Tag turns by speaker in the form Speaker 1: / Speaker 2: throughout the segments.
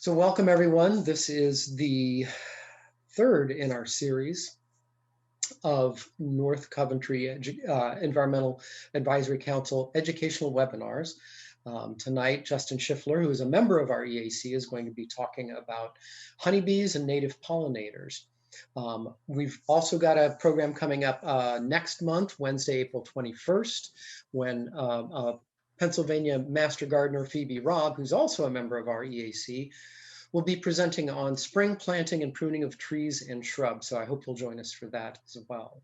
Speaker 1: So welcome everyone. This is the third in our series of North Coventry Environmental Advisory Council educational webinars. Tonight, Justin Shiffler, who is a member of our EAC, is going to be talking about honeybees and native pollinators. We've also got a program coming up next month, Wednesday, April 21st, when Pennsylvania Master Gardener Phoebe Robb, who's also a member of our EAC, will be presenting on spring planting and pruning of trees and shrubs. So I hope you'll join us for that as well.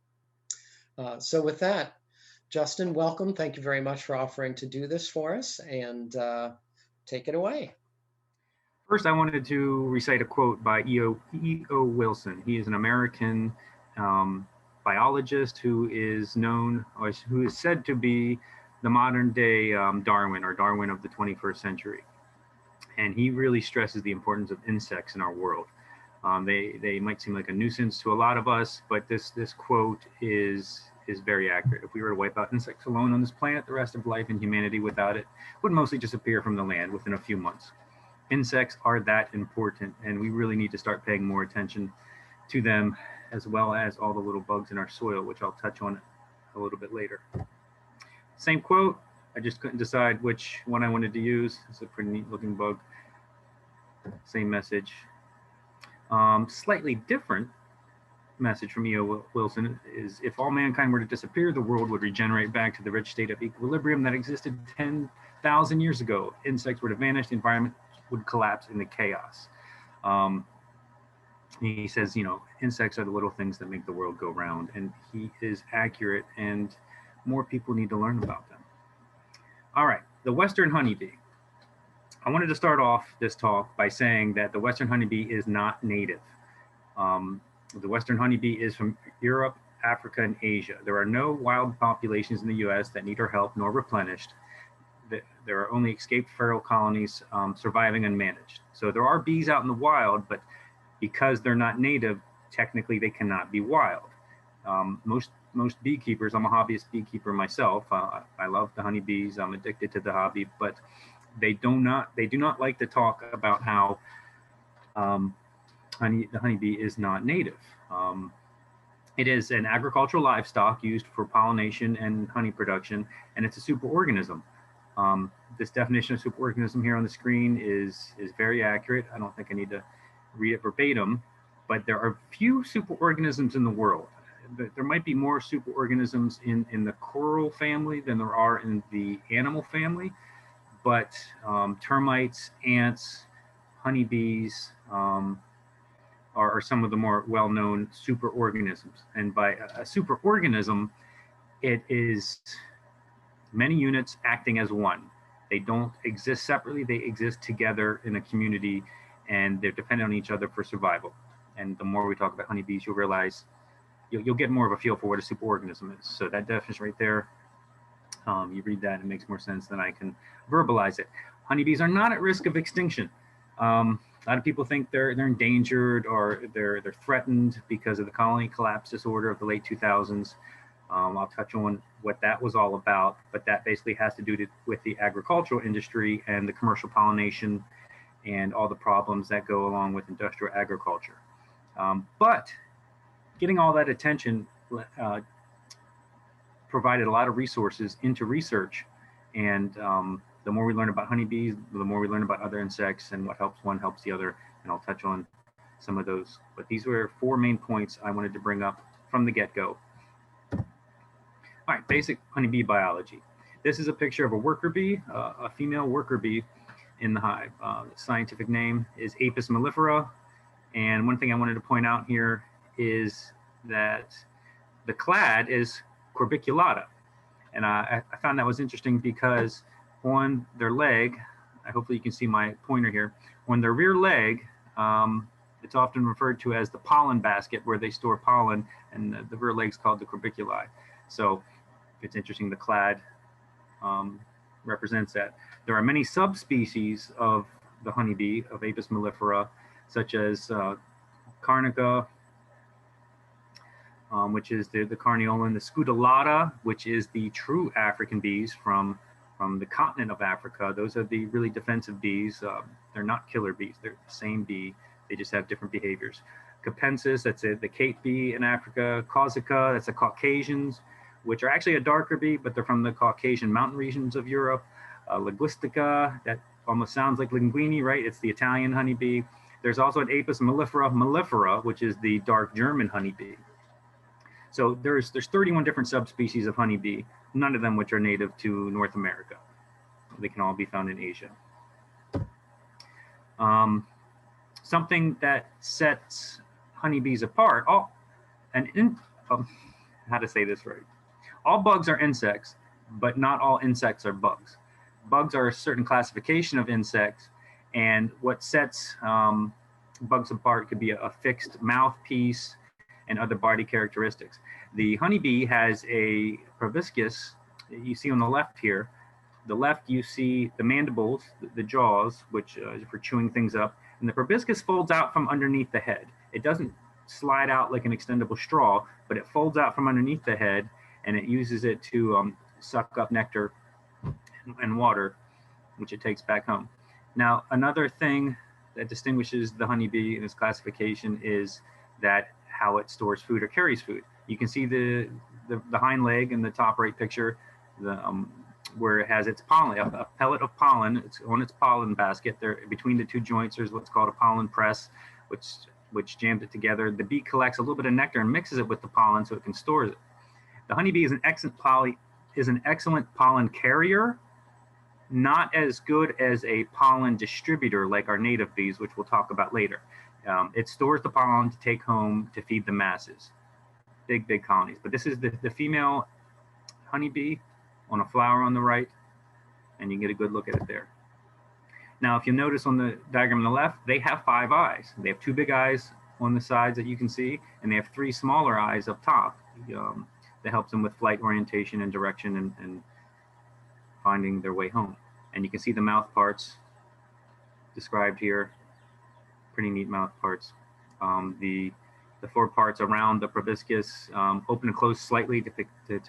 Speaker 1: So with that, Justin, welcome. Thank you very much for offering to do this for us, and take it away.
Speaker 2: First, I wanted to recite a quote by E.O. Wilson. He is an American biologist who is known, or who is said to be the modern day Darwin, or Darwin of the 21st century. And he really stresses the importance of insects in our world. They might seem like a nuisance to a lot of us, but this quote is very accurate. If we were to wipe out insects alone on this planet, the rest of life and humanity without it would mostly disappear from the land within a few months. Insects are that important, and we really need to start paying more attention to them, as well as all the little bugs in our soil, which I'll touch on a little bit later. Same quote, I just couldn't decide which one I wanted to use. It's a pretty neat looking bug. Same message. Slightly different message from E.O. Wilson is, if all mankind were to disappear, the world would regenerate back to the rich state of equilibrium that existed 10,000 years ago. Insects would have vanished, the environment would collapse into chaos. He says, insects are the little things that make the world go round, and he is accurate, and more people need to learn about them. All right, the Western honeybee. I wanted to start off this talk by saying that the Western honeybee is not native. The Western honeybee is from Europe, Africa, and Asia. There are no wild populations in the US that need our help nor replenished. There are only escaped feral colonies surviving unmanaged. So there are bees out in the wild, but because they're not native, technically they cannot be wild. Most beekeepers, I'm a hobbyist beekeeper myself. I love the honeybees. I'm addicted to the hobby, but they do not like to talk about how the honeybee is not native. It is an agricultural livestock used for pollination and honey production, and it's a superorganism. This definition of superorganism here on the screen is very accurate. I don't think I need to read it verbatim, but there are few superorganisms in the world. There might be more superorganisms in the coral family than there are in the animal family, but termites, ants, honeybees are some of the more well-known superorganisms. And by a superorganism, it is many units acting as one. They don't exist separately, they exist together in a community, and they're dependent on each other for survival. And the more we talk about honeybees, you'll realize, you'll get more of a feel for what a superorganism is. So that definition right there, you read that, it makes more sense than I can verbalize it. Honeybees are not at risk of extinction. A lot of people think they're endangered or they're threatened because of the colony collapse disorder of the late 2000s. I'll touch on what that was all about, but that basically has to do with the agricultural industry and the commercial pollination and all the problems that go along with industrial agriculture. But getting all that attention provided a lot of resources into research, and the more we learn about honeybees, the more we learn about other insects, and what helps one helps the other, and I'll touch on some of those. But these were 4 main points I wanted to bring up from the get-go. All right, basic honeybee biology. This is a picture of a worker bee, a female worker bee in the hive. The scientific name is Apis mellifera, and one thing I wanted to point out here is that the clade is corbiculata, and I found that was interesting because on their leg, hopefully you can see my pointer here, on their rear leg, it's often referred to as the pollen basket where they store pollen, and the rear leg's called the corbiculi. So it's interesting, the clade represents that. There are many subspecies of the honeybee, of Apis mellifera, such as Carnica, which is the carniolan, the Scutellata, which is the true African bees from from the continent of Africa. Those are the really defensive bees. They're not killer bees. They're the same bee. They just have different behaviors. Capensis, that's the Cape bee in Africa. Causica, that's the Caucasians, which are actually a darker bee, but they're from the Caucasian mountain regions of Europe. Linguistica, that almost sounds like linguine, right? It's the Italian honeybee. There's also an Apis mellifera, which is the dark German honeybee. So there's 31 different subspecies of honeybee, none of them which are native to North America. They can all be found in Asia. Something that sets honeybees apart, how to say this right? All bugs are insects, but not all insects are bugs. Bugs are a certain classification of insects, and what sets bugs apart could be a fixed mouthpiece and other body characteristics. The honeybee has a proboscis, you see on the left here. The left, you see the mandibles, the jaws, which is for chewing things up, and the proboscis folds out from underneath the head. It doesn't slide out like an extendable straw, but it folds out from underneath the head, and it uses it to suck up nectar and water, which it takes back home. Now, another thing that distinguishes the honeybee in its classification is that how it stores food or carries food. You can see the hind leg in the top right picture, where it has its pollen, a pellet of pollen. It's on its pollen basket. There, between the two joints, there's what's called a pollen press, which jams it together. The bee collects a little bit of nectar and mixes it with the pollen so it can store it. The honeybee is an excellent pollen carrier, not as good as a pollen distributor like our native bees, which we'll talk about later. It stores the pollen to take home to feed the masses. Big colonies. But this is the female honeybee on a flower on the right, and you can get a good look at it there. Now, if you notice on the diagram on the left, they have 5 eyes. They have 2 big eyes on the sides that you can see, and they have 3 smaller eyes up top. That helps them with flight orientation and direction and finding their way home. And you can see the mouth parts described here. Pretty neat mouth parts. The 4 parts around the proboscis open and close slightly to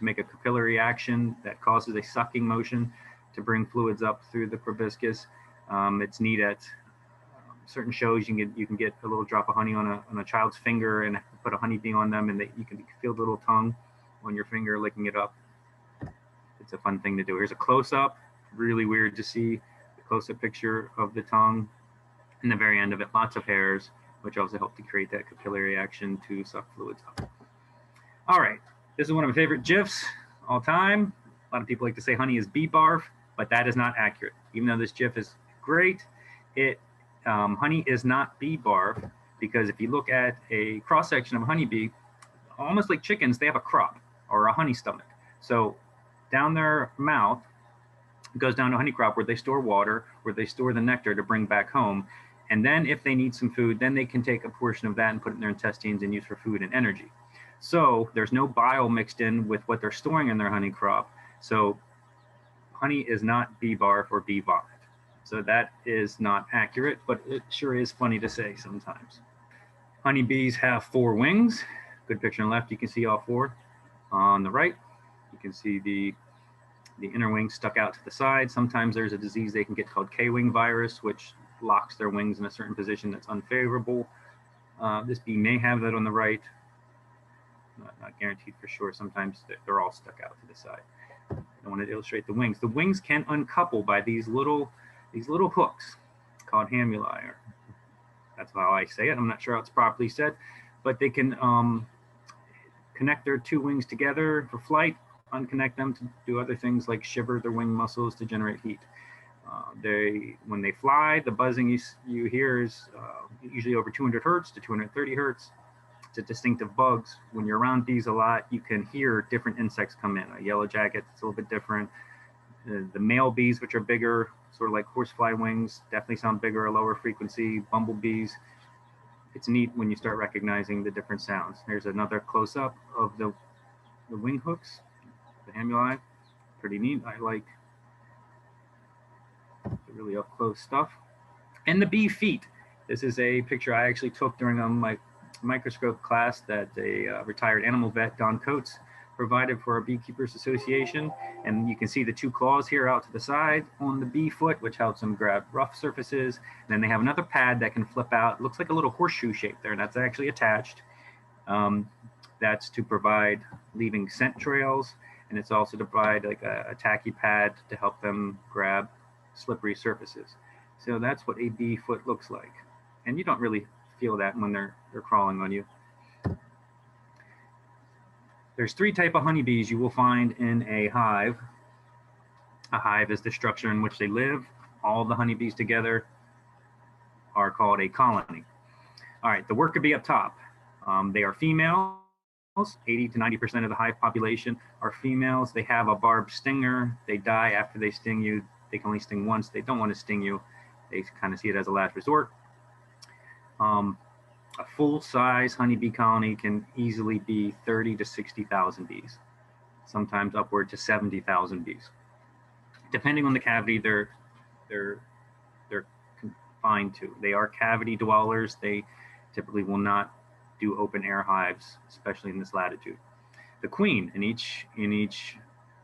Speaker 2: make a capillary action that causes a sucking motion to bring fluids up through the proboscis. It's neat at certain shows. You can get a little drop of honey on a child's finger and put a honeybee on them, and you can feel the little tongue on your finger licking it up. It's a fun thing to do. Here's a close-up. Really weird to see the close-up picture of the tongue. And the very end of it, lots of hairs, which also help to create that capillary action to suck fluids up. All right, this is one of my favorite GIFs all time. A lot of people like to say honey is bee barf, but that is not accurate. Even though this GIF is great, honey is not bee barf, because if you look at a cross-section of a honeybee, almost like chickens, they have a crop or a honey stomach. So down their mouth, it goes down to a honey crop where they store water, where they store the nectar to bring back home. And then if they need some food, then they can take a portion of that and put it in their intestines and use for food and energy. So there's no bile mixed in with what they're storing in their honey crop. So honey is not bee barf or bee vomit. So that is not accurate, but it sure is funny to say sometimes. Honeybees have 4 wings. Good picture on the left, you can see all 4. On the right, you can see the inner wings stuck out to the side. Sometimes there's a disease they can get called K-wing virus, which locks their wings in a certain position that's unfavorable. This bee may have that on the right. Not guaranteed for sure. Sometimes they're all stuck out to the side. I want to illustrate the wings. The wings can uncouple by these little hooks called hamuli. That's how I say it. I'm not sure how it's properly said, but they can connect their 2 wings together for flight, unconnect them to do other things like shiver their wing muscles to generate heat. When they fly, the buzzing you hear is usually over 200 hertz to 230 hertz. It's a distinctive bugs. When you're around bees a lot, you can hear different insects come in. A yellowjacket, it's a little bit different. The male bees, which are bigger, sort of like horsefly wings, definitely sound bigger, a lower frequency. Bumblebees, it's neat when you start recognizing the different sounds. There's another close-up of the wing hooks, the hamuli. Pretty neat. I like the really up-close stuff. And the bee feet. This is a picture I actually took during my microscope class that a retired animal vet, Don Coates, provided for our Beekeepers Association. And you can see the two claws here out to the side on the bee foot, which helps them grab rough surfaces. And then they have another pad that can flip out. It looks like a little horseshoe shape there, and that's actually attached. That's to provide leaving scent trails, and it's also to provide like a tacky pad to help them grab slippery surfaces. So that's what a bee foot looks like. And you don't really feel that when they're crawling on you. There's three types of honeybees you will find in a hive. A hive is the structure in which they live. All the honeybees together are called a colony. All right, the worker bee up top. They are females. 80 to 90% of the hive population are females. They have a barbed stinger. They die after they sting you. They can only sting once. They don't want to sting you. They kind of see it as a last resort. A full-size honeybee colony can easily be 30 to 60,000 bees, sometimes upward to 70,000 bees. Depending on the cavity they're confined to. They are cavity dwellers. They typically will not do open air hives, especially in this latitude. The queen, in each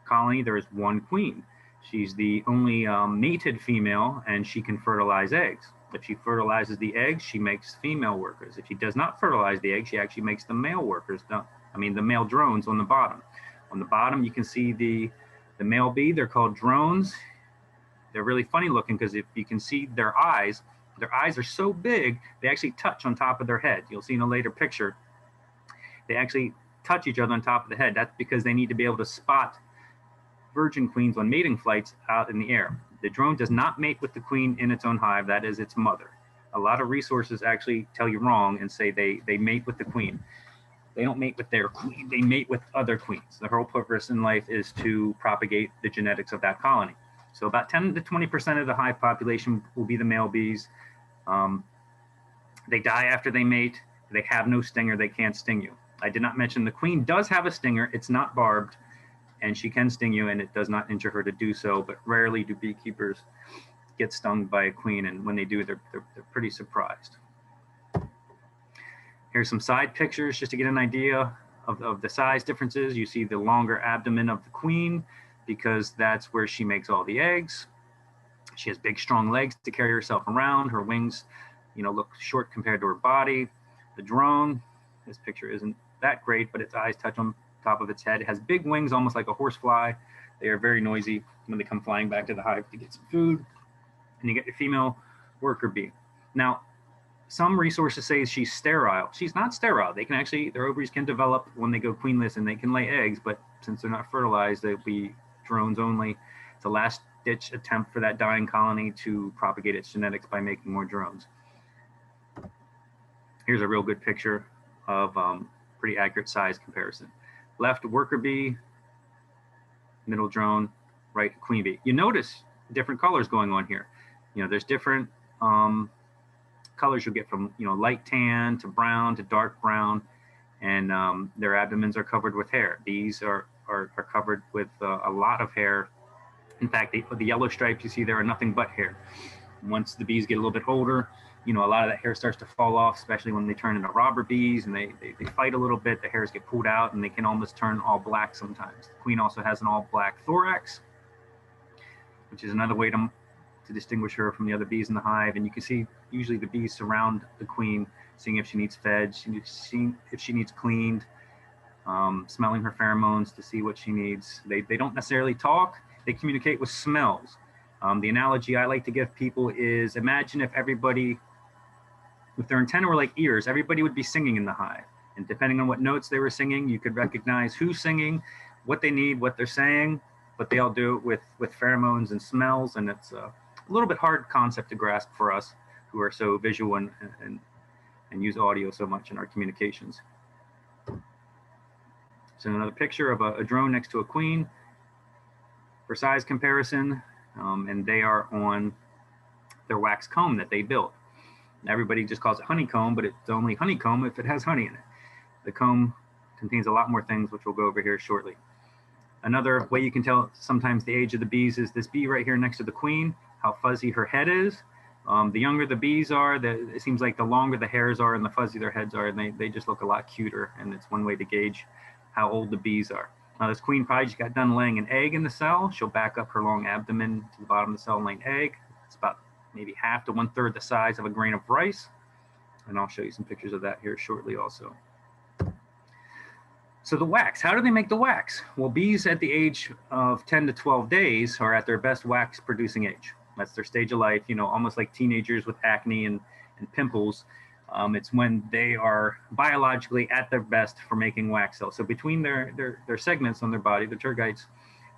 Speaker 2: colony, there is one queen. She's the only mated female, and she can fertilize eggs. If she fertilizes the eggs, she makes female workers. If she does not fertilize the eggs, she actually makes the male workers, the male drones on the bottom. On the bottom, you can see the male bee. They're called drones. They're really funny looking because if you can see their eyes are so big, they actually touch on top of their head. You'll see in a later picture, they actually touch each other on top of the head. That's because they need to be able to spot virgin queens on mating flights out in the air. The drone does not mate with the queen in its own hive. That is its mother. A lot of resources actually tell you wrong and say they mate with the queen. They don't mate with their queen. They mate with other queens. The whole purpose in life is to propagate the genetics of that colony. So about 10 to 20% of the hive population will be the male bees. They die after they mate. They have no stinger. They can't sting you. I did not mention the queen does have a stinger. It's not barbed, and she can sting you, and it does not injure her to do so, but rarely do beekeepers get stung by a queen, and when they do, they're pretty surprised. Here's some side pictures just to get an idea of the size differences. You see the longer abdomen of the queen because that's where she makes all the eggs. She has big, strong legs to carry herself around. Her wings, look short compared to her body. The drone, this picture isn't that great, but its eyes touch on top of its head. It has big wings, almost like a horsefly. They are very noisy when they come flying back to the hive to get some food. And you get your female worker bee. Now, some resources say she's sterile. She's not sterile. They can actually, their ovaries can develop when they go queenless and they can lay eggs, but since they're not fertilized, they'll be drones only. It's a last-ditch attempt for that dying colony to propagate its genetics by making more drones. Here's a real good picture of pretty accurate size comparison. Left, worker bee, middle drone, right, queen bee. You notice different colors going on here. There's different colors you'll get from, light tan to brown to dark brown, and their abdomens are covered with hair. Bees are covered with a lot of hair. In fact, the yellow stripes you see there are nothing but hair. Once the bees get a little bit older, a lot of that hair starts to fall off, especially when they turn into robber bees and they fight a little bit. The hairs get pulled out and they can almost turn all black sometimes. The queen also has an all black thorax, which is another way to distinguish her from the other bees in the hive. And you can see usually the bees surround the queen, seeing if she needs fed, seeing if she needs cleaned, smelling her pheromones to see what she needs. They don't necessarily talk. They communicate with smells. The analogy I like to give people is imagine if their antennae were like ears, everybody would be singing in the hive. And depending on what notes they were singing, you could recognize who's singing, what they need, what they're saying, but they all do it with pheromones and smells. And it's a little bit hard concept to grasp for us who are so visual and use audio so much in our communications. So another picture of a drone next to a queen for size comparison, and they are on their wax comb that they built. Everybody just calls it honeycomb, but it's only honeycomb if it has honey in it. The comb contains a lot more things, which we'll go over here shortly. Another way you can tell sometimes the age of the bees is this bee right here next to the queen, how fuzzy her head is. The younger the bees are, it seems like the longer the hairs are and the fuzzy their heads are, and they just look a lot cuter, and it's one way to gauge how old the bees are. This queen probably just got done laying an egg in the cell. She'll back up her long abdomen to the bottom of the cell and lay an egg. It's about maybe half to 1/3 the size of a grain of rice. And I'll show you some pictures of that here shortly also. So the wax, how do they make the wax? Well, bees at the age of 10 to 12 days are at their best wax producing age. That's their stage of life, you know, almost like teenagers with acne and pimples. It's when they are biologically at their best for making wax cells. So between their segments on their body, the tergites,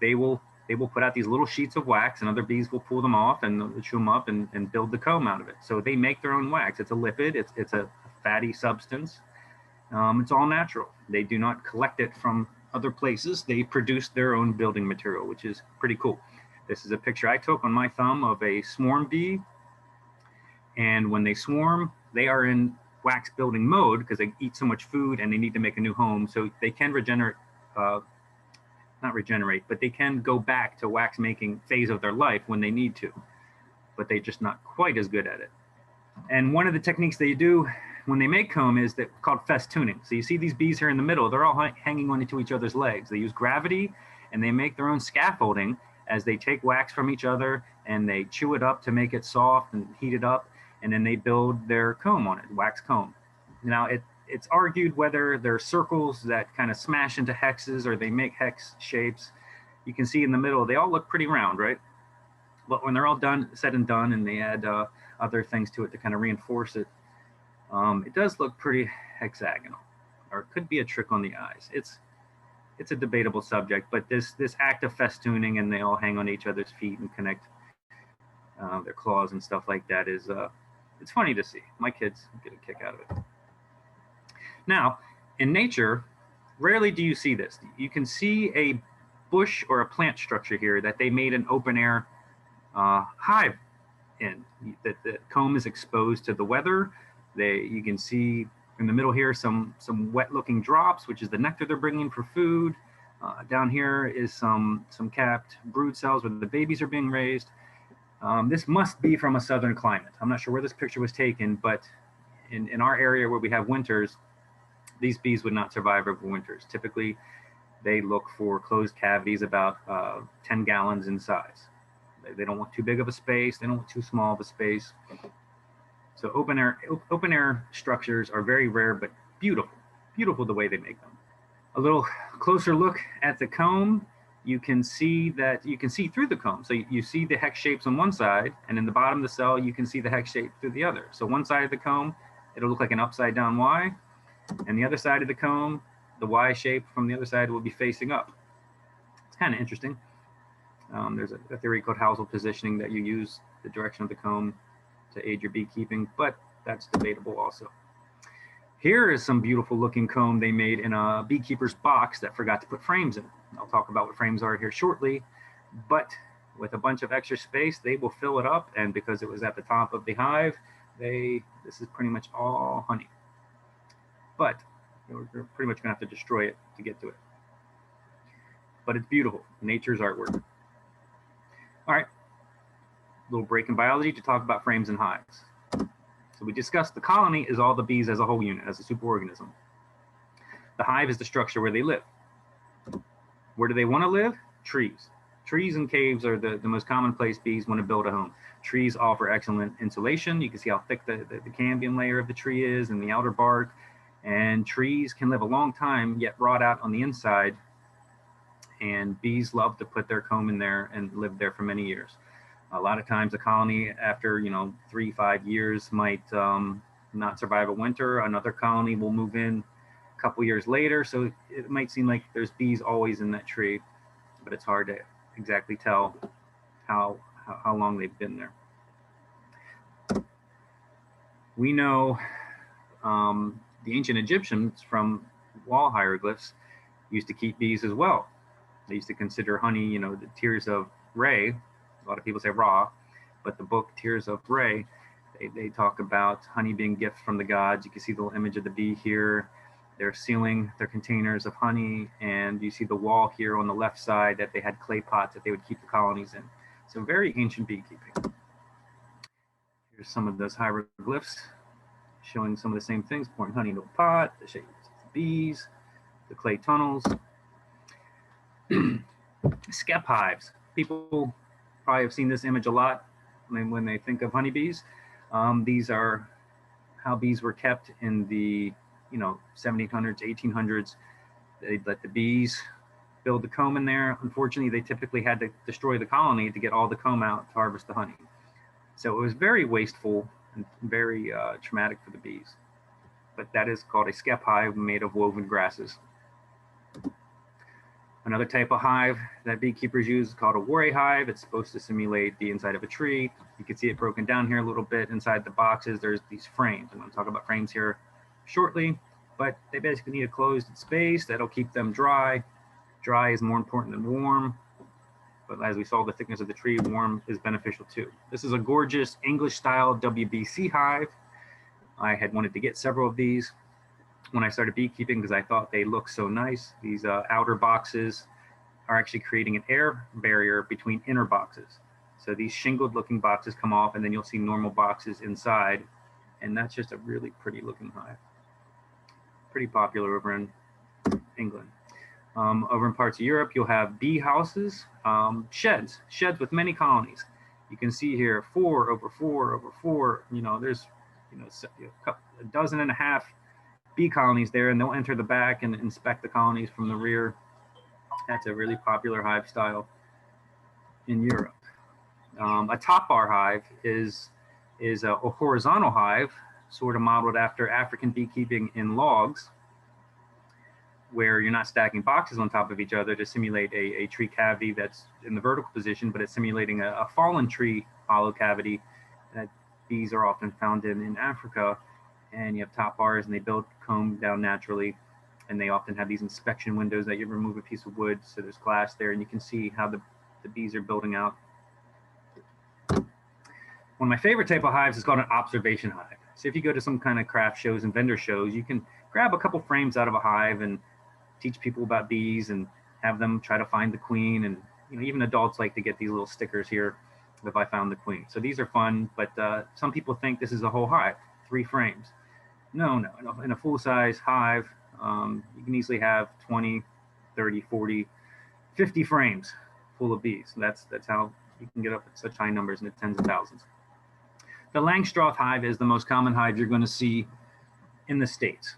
Speaker 2: they will put out these little sheets of wax, and other bees will pull them off and chew them up and build the comb out of it. So they make their own wax. It's a lipid. It's a fatty substance. It's all natural. They do not collect it from other places. They produce their own building material, which is pretty cool. This is a picture I took on my thumb of a swarm bee. And when they swarm, they are in wax building mode because they eat so much food and they need to make a new home. So they can regenerate, not regenerate, but they can go back to wax making phase of their life when they need to, but they're just not quite as good at it. And one of the techniques they do when they make comb is called festooning. So you see these bees here in the middle, they're all hanging onto each other's legs. They use gravity and they make their own scaffolding as they take wax from each other and they chew it up to make it soft and heat it up. And then they build their comb on it, wax comb. Now it's argued whether they're circles that kind of smash into hexes or they make hex shapes. You can see in the middle, they all look pretty round, right? But when they're all done, said and done, and they add other things to it to kind of reinforce it, it does look pretty hexagonal, or it could be a trick on the eyes. It's a debatable subject, but this act of festooning and they all hang on each other's feet and connect their claws and stuff like that is it's funny to see. My kids get a kick out of it. Now, in nature, rarely do you see this. You can see a bush or a plant structure here that they made an open air hive in. That the comb is exposed to the weather. You can see in the middle here some wet-looking drops, which is the nectar they're bringing for food. Down here is some capped brood cells where the babies are being raised. This must be from a southern climate. I'm not sure where this picture was taken, but in our area where we have winters, these bees would not survive over winters. Typically, they look for closed cavities about 10 gallons in size. They don't want too big of a space. They don't want too small of a space. So open air structures are very rare, but beautiful, beautiful the way they make them. A little closer look at the comb. You can see through the comb. So you see the hex shapes on one side, and in the bottom of the cell, you can see the hex shape through the other. So one side of the comb, it'll look like an upside down Y, and the other side of the comb, the Y shape from the other side will be facing up. It's kind of interesting. There's a theory called Housel positioning that you use the direction of the comb to aid your beekeeping, but that's debatable also. Here is some beautiful looking comb they made in a beekeeper's box that forgot to put frames in. I'll talk about what frames are here shortly, but with a bunch of extra space, they will fill it up, and because it was at the top of the hive, this is pretty much all honey. But you're pretty much gonna have to destroy it to get to it. But it's beautiful, nature's artwork. All right, little break in biology to talk about frames and hives. So we discussed the colony is all the bees as a whole unit, as a superorganism. The hive is the structure where they live. Where do they want to live? Trees. Trees and caves are the most common place bees want to build a home. Trees offer excellent insulation. You can see how thick the cambium layer of the tree is and the outer bark. And trees can live a long time, yet rot out on the inside. And bees love to put their comb in there and live there for many years. A lot of times a colony after 3-5 years might not survive a winter. Another colony will move in a couple years later. So it might seem like there's bees always in that tree, but it's hard to exactly tell how long they've been there. We know the ancient Egyptians from wall hieroglyphs used to keep bees as well. They used to consider honey, the tears of Re. A lot of people say Ra, but the book Tears of Re, they talk about honey being gifts from the gods. You can see the little image of the bee here. They're sealing their containers of honey, and you see the wall here on the left side that they had clay pots that they would keep the colonies in. So very ancient beekeeping. Here's some of those hieroglyphs showing some of the same things, pouring honey into a pot, the shapes of the bees, the clay tunnels. Skep hives. People probably have seen this image a lot when they think of honeybees. These are how bees were kept in the 1700s, 1800s. They'd let the bees build the comb in there. Unfortunately, they typically had to destroy the colony to get all the comb out to harvest the honey. So it was very wasteful and very traumatic for the bees. But that is called a skep hive made of woven grasses. Another type of hive that beekeepers use is called a Warre hive. It's supposed to simulate the inside of a tree. You can see it broken down here a little bit. Inside the boxes, there's these frames. I'm going to talk about frames here shortly, but they basically need a closed space that'll keep them dry. Dry is more important than warm, but as we saw the thickness of the tree, warm is beneficial too. This is a gorgeous English-style WBC hive. I had wanted to get several of these when I started beekeeping because I thought they looked so nice. These outer boxes are actually creating an air barrier between inner boxes. So these shingled looking boxes come off, and then you'll see normal boxes inside, and that's just a really pretty looking hive. Pretty popular over in England. Over in parts of Europe, you'll have bee houses, sheds with many colonies. You can see here 4 over 4 over 4. There's a dozen and a half bee colonies there, and they'll enter the back and inspect the colonies from the rear. That's a really popular hive style in Europe. A top bar hive is a horizontal hive, sort of modeled after African beekeeping in logs, where you're not stacking boxes on top of each other to simulate a tree cavity that's in the vertical position, but it's simulating a fallen tree hollow cavity that bees are often found in Africa. And you have top bars, and they build comb down naturally, and they often have these inspection windows that you remove a piece of wood, so there's glass there, and you can see how the bees are building out. One of my favorite type of hives is called an observation hive. So if you go to some kind of craft shows and vendor shows, you can grab a couple frames out of a hive and teach people about bees and have them try to find the queen. And even adults like to get these little stickers here, if I found the queen. So these are fun, but some people think this is a whole hive, 3 frames. No. In a full-size hive, you can easily have 20, 30, 40, 50 frames full of bees. So that's how you can get up at such high numbers in the tens of thousands. The Langstroth hive is the most common hive you're going to see in the States.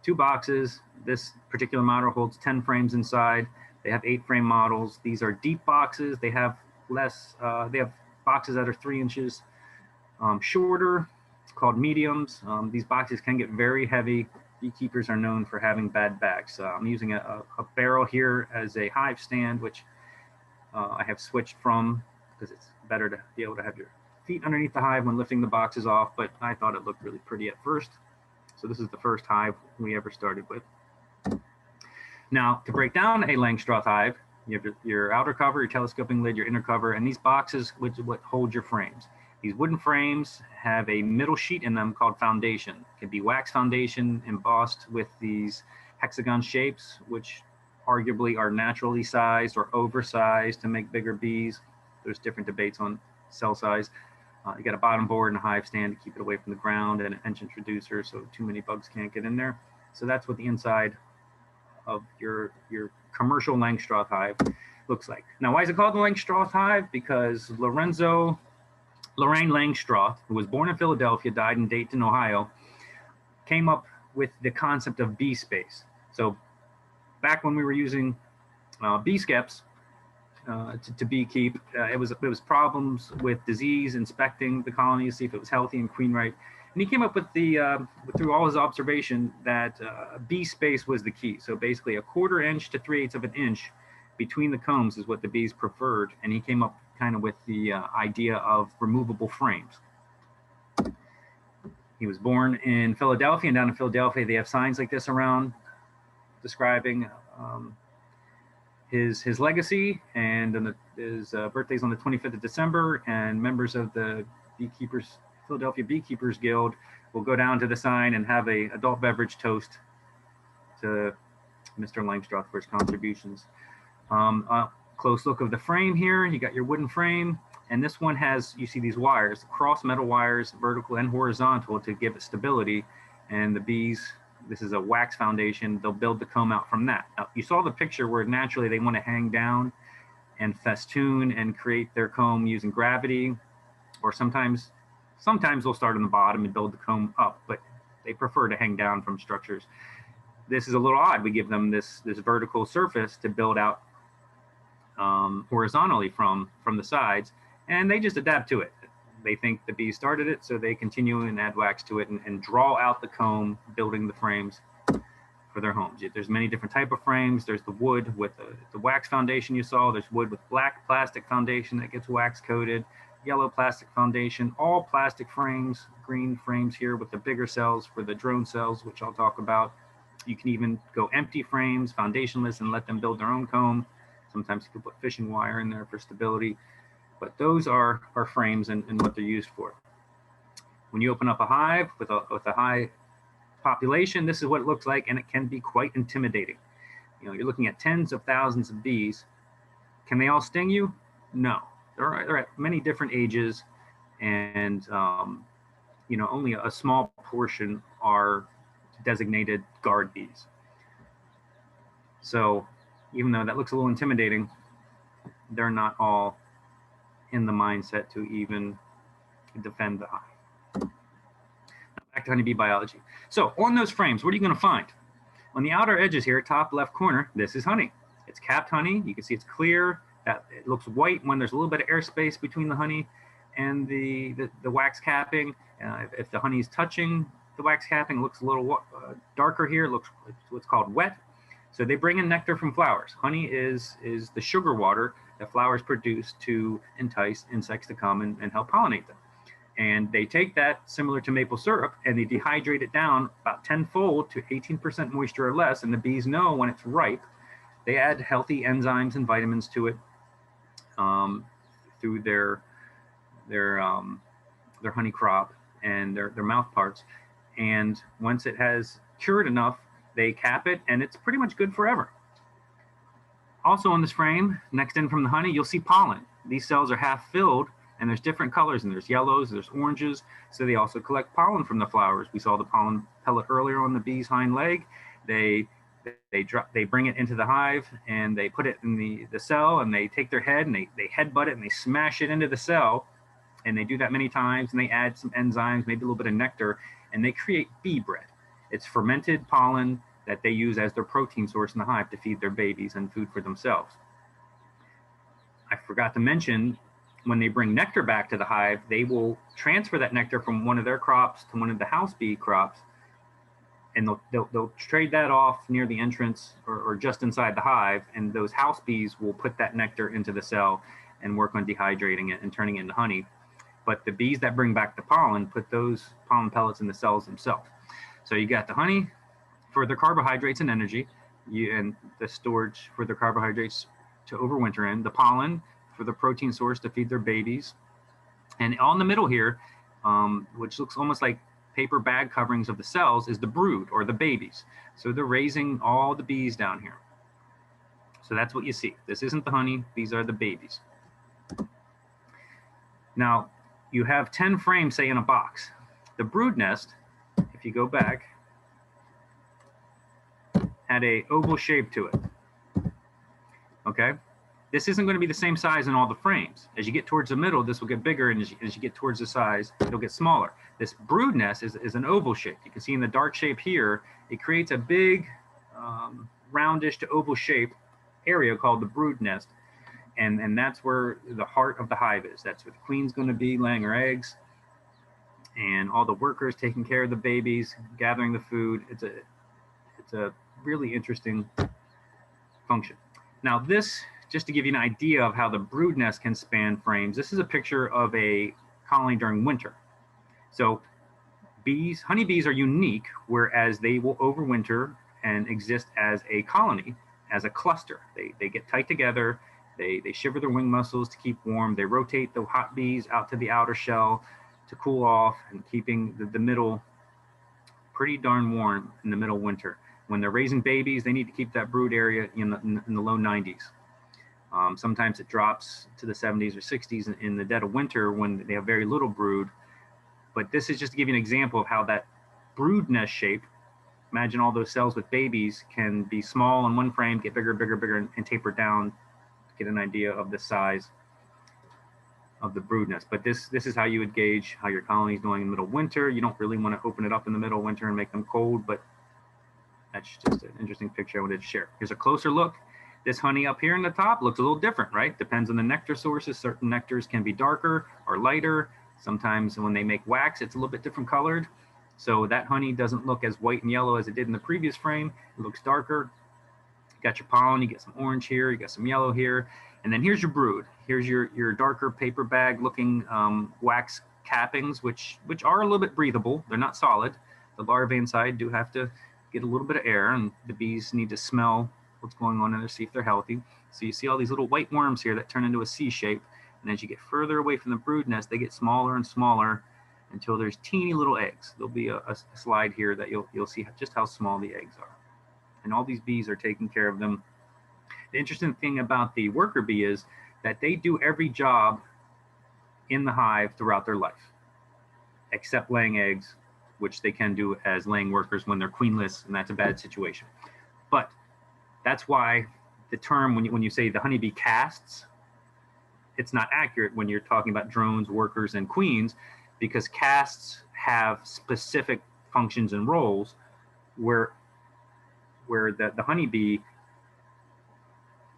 Speaker 2: 2 boxes. This particular model holds 10 frames inside. They have 8-frame models. These are deep boxes. They have less. They have boxes that are 3 inches shorter, called mediums. These boxes can get very heavy. Beekeepers are known for having bad backs. I'm using a barrel here as a hive stand, which I have switched from because it's better to be able to have your feet underneath the hive when lifting the boxes off, but I thought it looked really pretty at first. So this is the first hive we ever started with. Now, to break down a Langstroth hive, you have your outer cover, your telescoping lid, your inner cover, and these boxes which what hold your frames. These wooden frames have a middle sheet in them called foundation. It can be wax foundation embossed with these hexagon shapes, which arguably are naturally sized or oversized to make bigger bees. There's different debates on cell size. You got a bottom board and a hive stand to keep it away from the ground, and an entrance reducer so too many bugs can't get in there. So that's what the inside of your commercial Langstroth hive looks like. Now, why is it called the Langstroth hive? Because Lorraine Langstroth, who was born in Philadelphia, died in Dayton, Ohio, came up with the concept of bee space. So back when we were using bee skeps to beekeep, it was problems with disease, inspecting the colony to see if it was healthy and queen right. And he came up with through all his observation, that bee space was the key. So basically 1/4 inch to 3/8 of an inch between the combs is what the bees preferred. And he came up kind of with the idea of removable frames. He was born in Philadelphia, and down in Philadelphia, they have signs like this around describing his legacy, and his birthday's on the 25th of December, and members of the Philadelphia Beekeepers Guild will go down to the sign and have a adult beverage toast to Mr. Langstroth for his contributions. Close look of the frame here. You got your wooden frame, and this one has, you see these wires, cross metal wires, vertical and horizontal, to give it stability, and the bees This is a wax foundation. They'll build the comb out from that. Now, you saw the picture where naturally they want to hang down and festoon and create their comb using gravity, or sometimes they'll start on the bottom and build the comb up, but they prefer to hang down from structures. This is a little odd. We give them this vertical surface to build out horizontally from the sides, and they just adapt to it. They think the bees started it, so they continue and add wax to it and draw out the comb, building the frames for their homes. There's many different type of frames. There's the wood with the wax foundation you saw. There's wood with black plastic foundation that gets wax coated, yellow plastic foundation, all plastic frames, green frames here with the bigger cells for the drone cells, which I'll talk about. You can even go empty frames, foundationless, and let them build their own comb. Sometimes you can put fishing wire in there for stability. But those are frames and what they're used for. When you open up a hive with a high population, this is what it looks like, and it can be quite intimidating. You know, you're looking at tens of thousands of bees. Can they all sting you? No. They're at many different ages, and you know, only a small portion are designated guard bees. So even though that looks a little intimidating, they're not all in the mindset to even defend the hive. Now back to honeybee biology. So on those frames, what are you going to find? On the outer edges here, top left corner, this is honey. It's capped honey. You can see it's clear. That it looks white when there's a little bit of airspace between the honey and the wax capping. If the honey is touching the wax capping, it looks a little darker here. It looks what's called wet. So they bring in nectar from flowers. Honey is the sugar water that flowers produce to entice insects to come and help pollinate them. And they take that, similar to maple syrup, and they dehydrate it down about 10-fold to 18% moisture or less. And the bees know when it's ripe. They add healthy enzymes and vitamins to it through their honey crop and their mouth parts. And once it has cured enough, they cap it, and it's pretty much good forever. Also on this frame, next in from the honey, you'll see pollen. These cells are half filled, and there's different colors, and there's yellows, there's oranges, so they also collect pollen from the flowers. We saw the pollen pellet earlier on the bee's hind leg. They bring it into the hive, and they put it in the cell, and they take their head, and they headbutt it, and they smash it into the cell, and they do that many times, and they add some enzymes, maybe a little bit of nectar, and they create bee bread. It's fermented pollen that they use as their protein source in the hive to feed their babies and food for themselves. I forgot to mention, when they bring nectar back to the hive, they will transfer that nectar from one of their crops to one of the house bee crops, and they'll trade that off near the entrance or just inside the hive, and those house bees will put that nectar into the cell and work on dehydrating it and turning it into honey. But the bees that bring back the pollen put those pollen pellets in the cells themselves. So you got the honey for the carbohydrates and energy, and the storage for the carbohydrates to overwinter in, the pollen for the protein source to feed their babies. And on the middle here, which looks almost like paper bag coverings of the cells, is the brood or the babies. So they're raising all the bees down here. So that's what you see. This isn't the honey, these are the babies. Now, you have 10 frames, say, in a box. The brood nest, if you go back, had a oval shape to it. Okay? This isn't going to be the same size in all the frames. As you get towards the middle, this will get bigger, and as you get towards the size, it'll get smaller. This brood nest is an oval shape. You can see in the dark shape here, it creates a big roundish to oval shape area called the brood nest. And that's where the heart of the hive is. That's where the queen's going to be laying her eggs, and all the workers taking care of the babies, gathering the food. It's a really interesting function. Now this, just to give you an idea of how the brood nest can span frames, this is a picture of a colony during winter. So honeybees are unique, whereas they will overwinter and exist as a colony, as a cluster. They get tight together. They shiver their wing muscles to keep warm. They rotate the hot bees out to the outer shell to cool off, and keeping the middle pretty darn warm in the middle of winter. When they're raising babies, they need to keep that brood area in the low 90s. Sometimes it drops to the 70s or 60s in the dead of winter when they have very little brood. But this is just to give you an example of how that brood nest shape imagine all those cells with babies can be small in one frame, get bigger, bigger, bigger, and taper down to get an idea of the size of the brood nest. But this is how you would gauge how your colony is doing in the middle of winter. You don't really want to open it up in the middle of winter and make them cold, but that's just an interesting picture I wanted to share. Here's a closer look. This honey up here in the top looks a little different, right? Depends on the nectar sources. Certain nectars can be darker or lighter. Sometimes when they make wax, it's a little bit different colored. So that honey doesn't look as white and yellow as it did in the previous frame. It looks darker. You got your pollen, you get some orange here, you got some yellow here. And then here's your brood. Here's your darker paper bag looking wax cappings, which are a little bit breathable. They're not solid. The larvae inside do have to get a little bit of air, and the bees need to smell what's going on in there, see if they're healthy. So you see all these little white worms here that turn into a C shape. And as you get further away from the brood nest, they get smaller and smaller until there's teeny little eggs. There'll be a slide here that you'll see just how small the eggs are. And all these bees are taking care of them. The interesting thing about the worker bee is that they do every job in the hive throughout their life, except laying eggs, which they can do as laying workers when they're queenless, and that's a bad situation. But that's why the term, when you say the honeybee casts, it's not accurate when you're talking about drones, workers, and queens, because casts have specific functions and roles where the honeybee,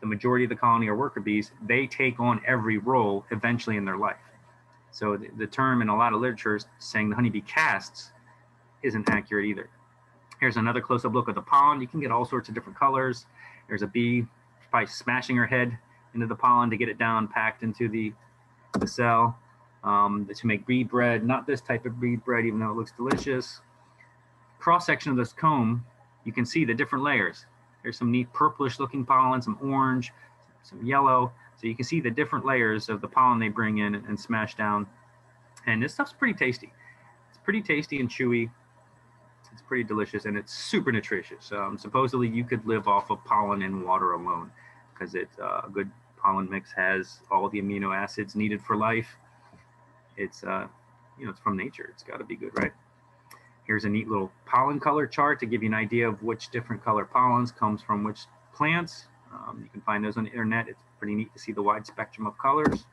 Speaker 2: the majority of the colony are worker bees, they take on every role eventually in their life. So the term in a lot of literature saying the honeybee casts isn't accurate either. Here's another close-up look at the pollen. You can get all sorts of different colors. There's a bee probably smashing her head into the pollen to get it down, packed into the cell to make bee bread. Not this type of bee bread, even though it looks delicious. Cross-section of this comb, you can see the different layers. There's some neat purplish looking pollen, some orange, some yellow. So you can see the different layers of the pollen they bring in and smash down. And this stuff's pretty tasty. It's pretty tasty and chewy. It's pretty delicious, and it's super nutritious. Supposedly you could live off of pollen and water alone, because it's a good pollen mix has all the amino acids needed for life. It's it's from nature. It's got to be good, right? Here's a neat little pollen color chart to give you an idea of which different color pollens comes from which plants. You can find those on the internet. It's pretty neat to see the wide spectrum of colors.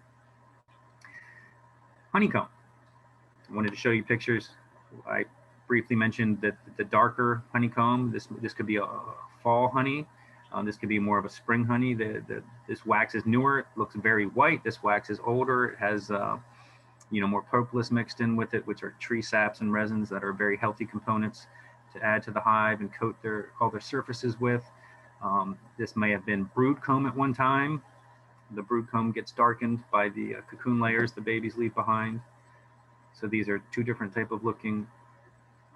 Speaker 2: Honeycomb. I wanted to show you pictures. I briefly mentioned that the darker honeycomb, this could be a fall honey. This could be more of a spring honey. This wax is newer. It looks very white. This wax is older. It has more propolis mixed in with it, which are tree saps and resins that are very healthy components to add to the hive and coat all their surfaces with. This may have been brood comb at one time. The brood comb gets darkened by the cocoon layers the babies leave behind. So these are two different type of looking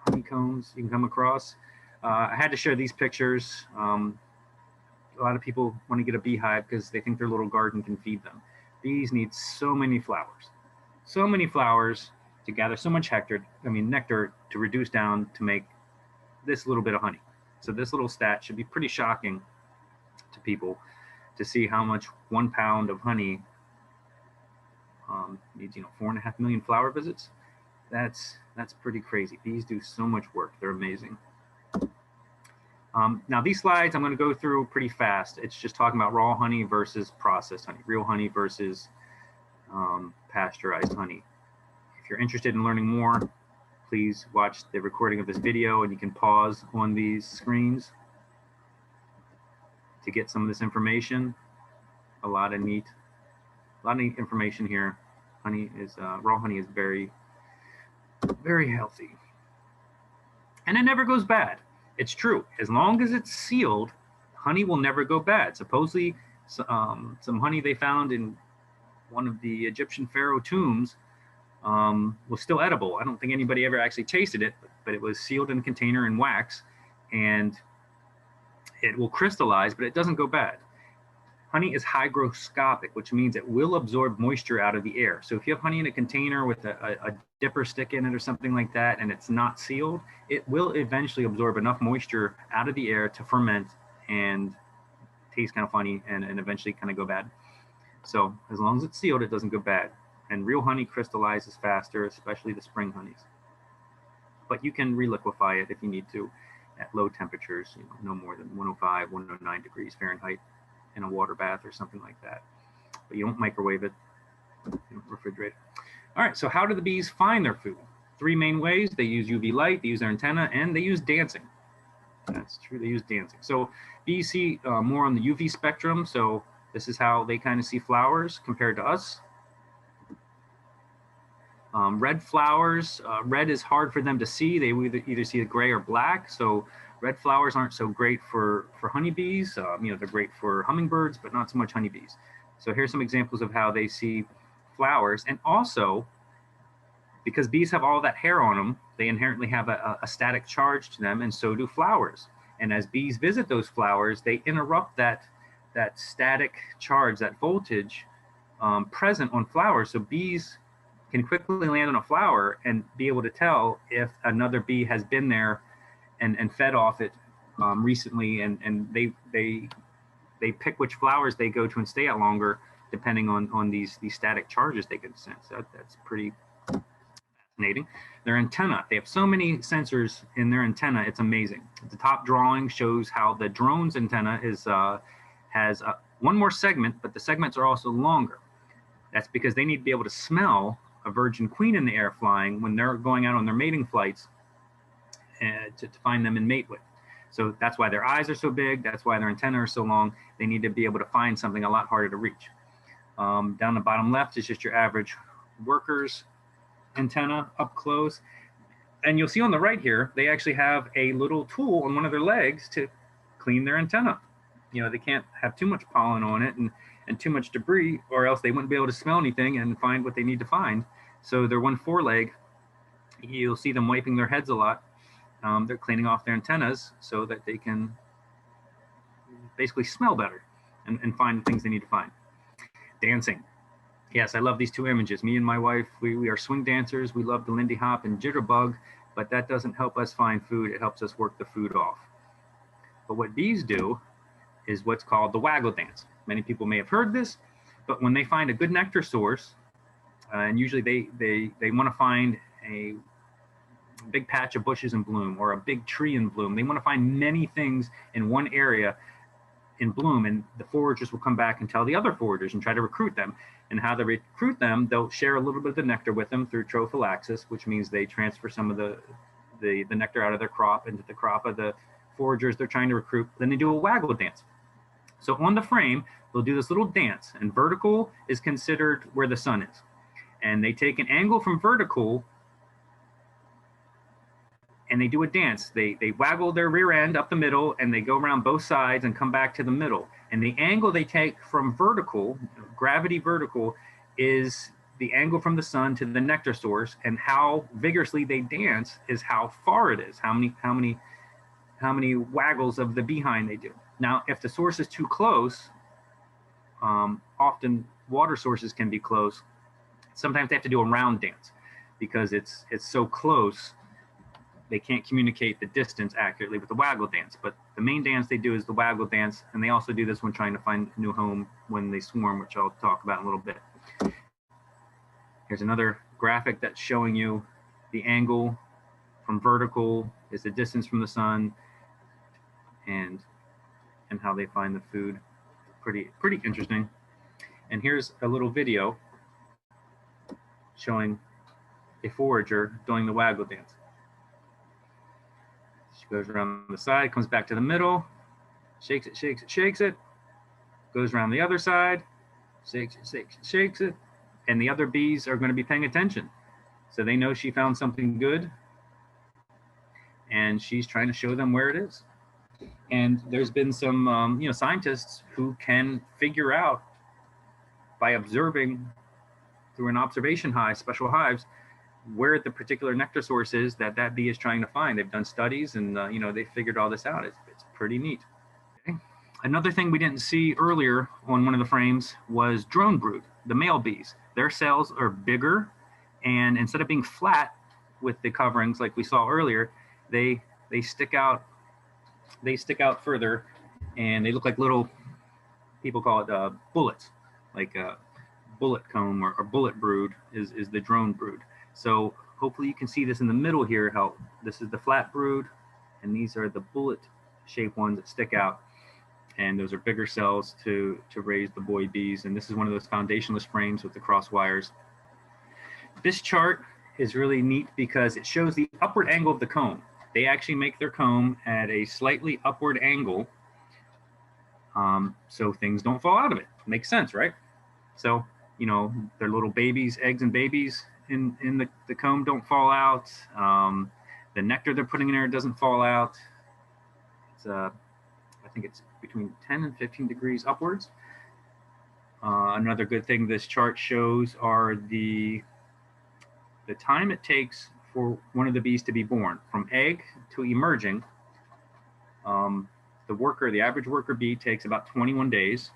Speaker 2: honeycombs you can come across. I had to share these pictures. A lot of people want to get a beehive because they think their little garden can feed them. Bees need so many flowers to gather so much nectar to reduce down to make this little bit of honey. So this little stat should be pretty shocking to people to see how much 1 pound of honey needs 4.5 million flower visits. That's pretty crazy. Bees do so much work. They're amazing. Now these slides I'm going to go through pretty fast. It's just talking about raw honey versus processed honey, real honey versus pasteurized honey. If you're interested in learning more, please watch the recording of this video, and you can pause on these screens to get some of this information. A lot of neat information here. Honey is raw honey is very, very healthy, and it never goes bad. It's true. As long as it's sealed, honey will never go bad. Supposedly, some honey they found in one of the Egyptian pharaoh tombs was still edible. I don't think anybody ever actually tasted it, but it was sealed in a container in wax, and it will crystallize, but it doesn't go bad. Honey is hygroscopic, which means it will absorb moisture out of the air. So if you have honey in a container with a dipper stick in it or something like that, and it's not sealed, it will eventually absorb enough moisture out of the air to ferment and taste kind of funny and eventually kind of go bad. So as long as it's sealed, it doesn't go bad. And real honey crystallizes faster, especially the spring honeys. But you can reliquefy it if you need to. at low temperatures, you know, no more than 105, 109 degrees Fahrenheit in a water bath or something like that. But you don't microwave it, you don't refrigerate it. All right, so how do the bees find their food? 3 main ways. They use UV light, they use their antenna, and they use dancing. That's true, they use dancing. So bees see more on the UV spectrum, so this is how they kind of see flowers compared to us. Red flowers, red is hard for them to see. They either see gray or black, so red flowers aren't so great for honeybees. You know, they're great for hummingbirds, but not so much honeybees. So here's some examples of how they see flowers. And also, because bees have all that hair on them, they inherently have a static charge to them, and so do flowers. And as bees visit those flowers, they interrupt that static charge, that voltage present on flowers. So bees can quickly land on a flower and be able to tell if another bee has been there and fed off it recently, and they pick which flowers they go to and stay at longer, depending on these static charges they can sense. That's pretty fascinating. Their antenna, they have so many sensors in their antenna, it's amazing. The top drawing shows how the drone's antenna has one more segment, but the segments are also longer. That's because they need to be able to smell a virgin queen in the air flying when they're going out on their mating flights to find them and mate with. So that's why their eyes are so big. That's why their antennae are so long. They need to be able to find something a lot harder to reach. Down the bottom left is just your average worker's antenna up close. And you'll see on the right here, they actually have a little tool on one of their legs to clean their antenna. You know, they can't have too much pollen on it and too much debris, or else they wouldn't be able to smell anything and find what they need to find. So their one foreleg, you'll see them wiping their heads a lot. They're cleaning off their antennas so that they can basically smell better and find the things they need to find. Dancing. Yes, I love these 2 images. Me and my wife, we are swing dancers. We love the Lindy Hop and Jitterbug, but that doesn't help us find food. It helps us work the food off. But what bees do is what's called the Waggle Dance. Many people may have heard this, but when they find a good nectar source, and usually they want to find a big patch of bushes in bloom or a big tree in bloom. They want to find many things in one area in bloom, and the foragers will come back and tell the other foragers and try to recruit them. And how they recruit them, they'll share a little bit of the nectar with them through trophallaxis, which means they transfer some of the nectar out of their crop into the crop of the foragers they're trying to recruit. Then they do a waggle dance. So on the frame, they'll do this little dance, and vertical is considered where the sun is. And they take an angle from vertical and they do a dance. They waggle their rear end up the middle, and they go around both sides and come back to the middle. And the angle they take from vertical, gravity vertical, is the angle from the sun to the nectar source, and how vigorously they dance is how far it is, how many waggles of the behind they do. Now, if the source is too close, often water sources can be close. Sometimes they have to do a round dance because it's so close, they can't communicate the distance accurately with the waggle dance. But the main dance they do is the waggle dance, and they also do this when trying to find a new home when they swarm, which I'll talk about in a little bit. Here's another graphic that's showing you the angle from vertical is the distance from the sun, and how they find the food. Pretty interesting. And here's a little video showing a forager doing the waggle dance. She goes around the side, comes back to the middle, shakes it, shakes it, shakes it, goes around the other side, shakes it, shakes it, shakes it, and the other bees are going to be paying attention. So they know she found something good, and she's trying to show them where it is. And there's been some scientists who can figure out by observing through an observation hive, special hives, where the particular nectar source is that bee is trying to find. They've done studies, and they figured all this out. It's pretty neat. Okay. Another thing we didn't see earlier on one of the frames was drone brood, the male bees. Their cells are bigger, and instead of being flat with the coverings like we saw earlier, they stick out. They stick out further, and they look like little, people call it bullets, like a bullet comb or bullet brood is the drone brood. So hopefully you can see this in the middle here, how this is the flat brood, and these are the bullet-shaped ones that stick out. And those are bigger cells to raise the boy bees. And this is one of those foundationless frames with the cross wires. This chart is really neat because it shows the upward angle of the comb. They actually make their comb at a slightly upward angle, so things don't fall out of it. Makes sense, right? So, you know, their little babies, eggs and babies in the comb don't fall out. The nectar they're putting in there doesn't fall out. It's, I think it's between 10 and 15 degrees upwards. Another good thing this chart shows are the time it takes for one of the bees to be born, from egg to emerging. The average worker bee takes about 21 days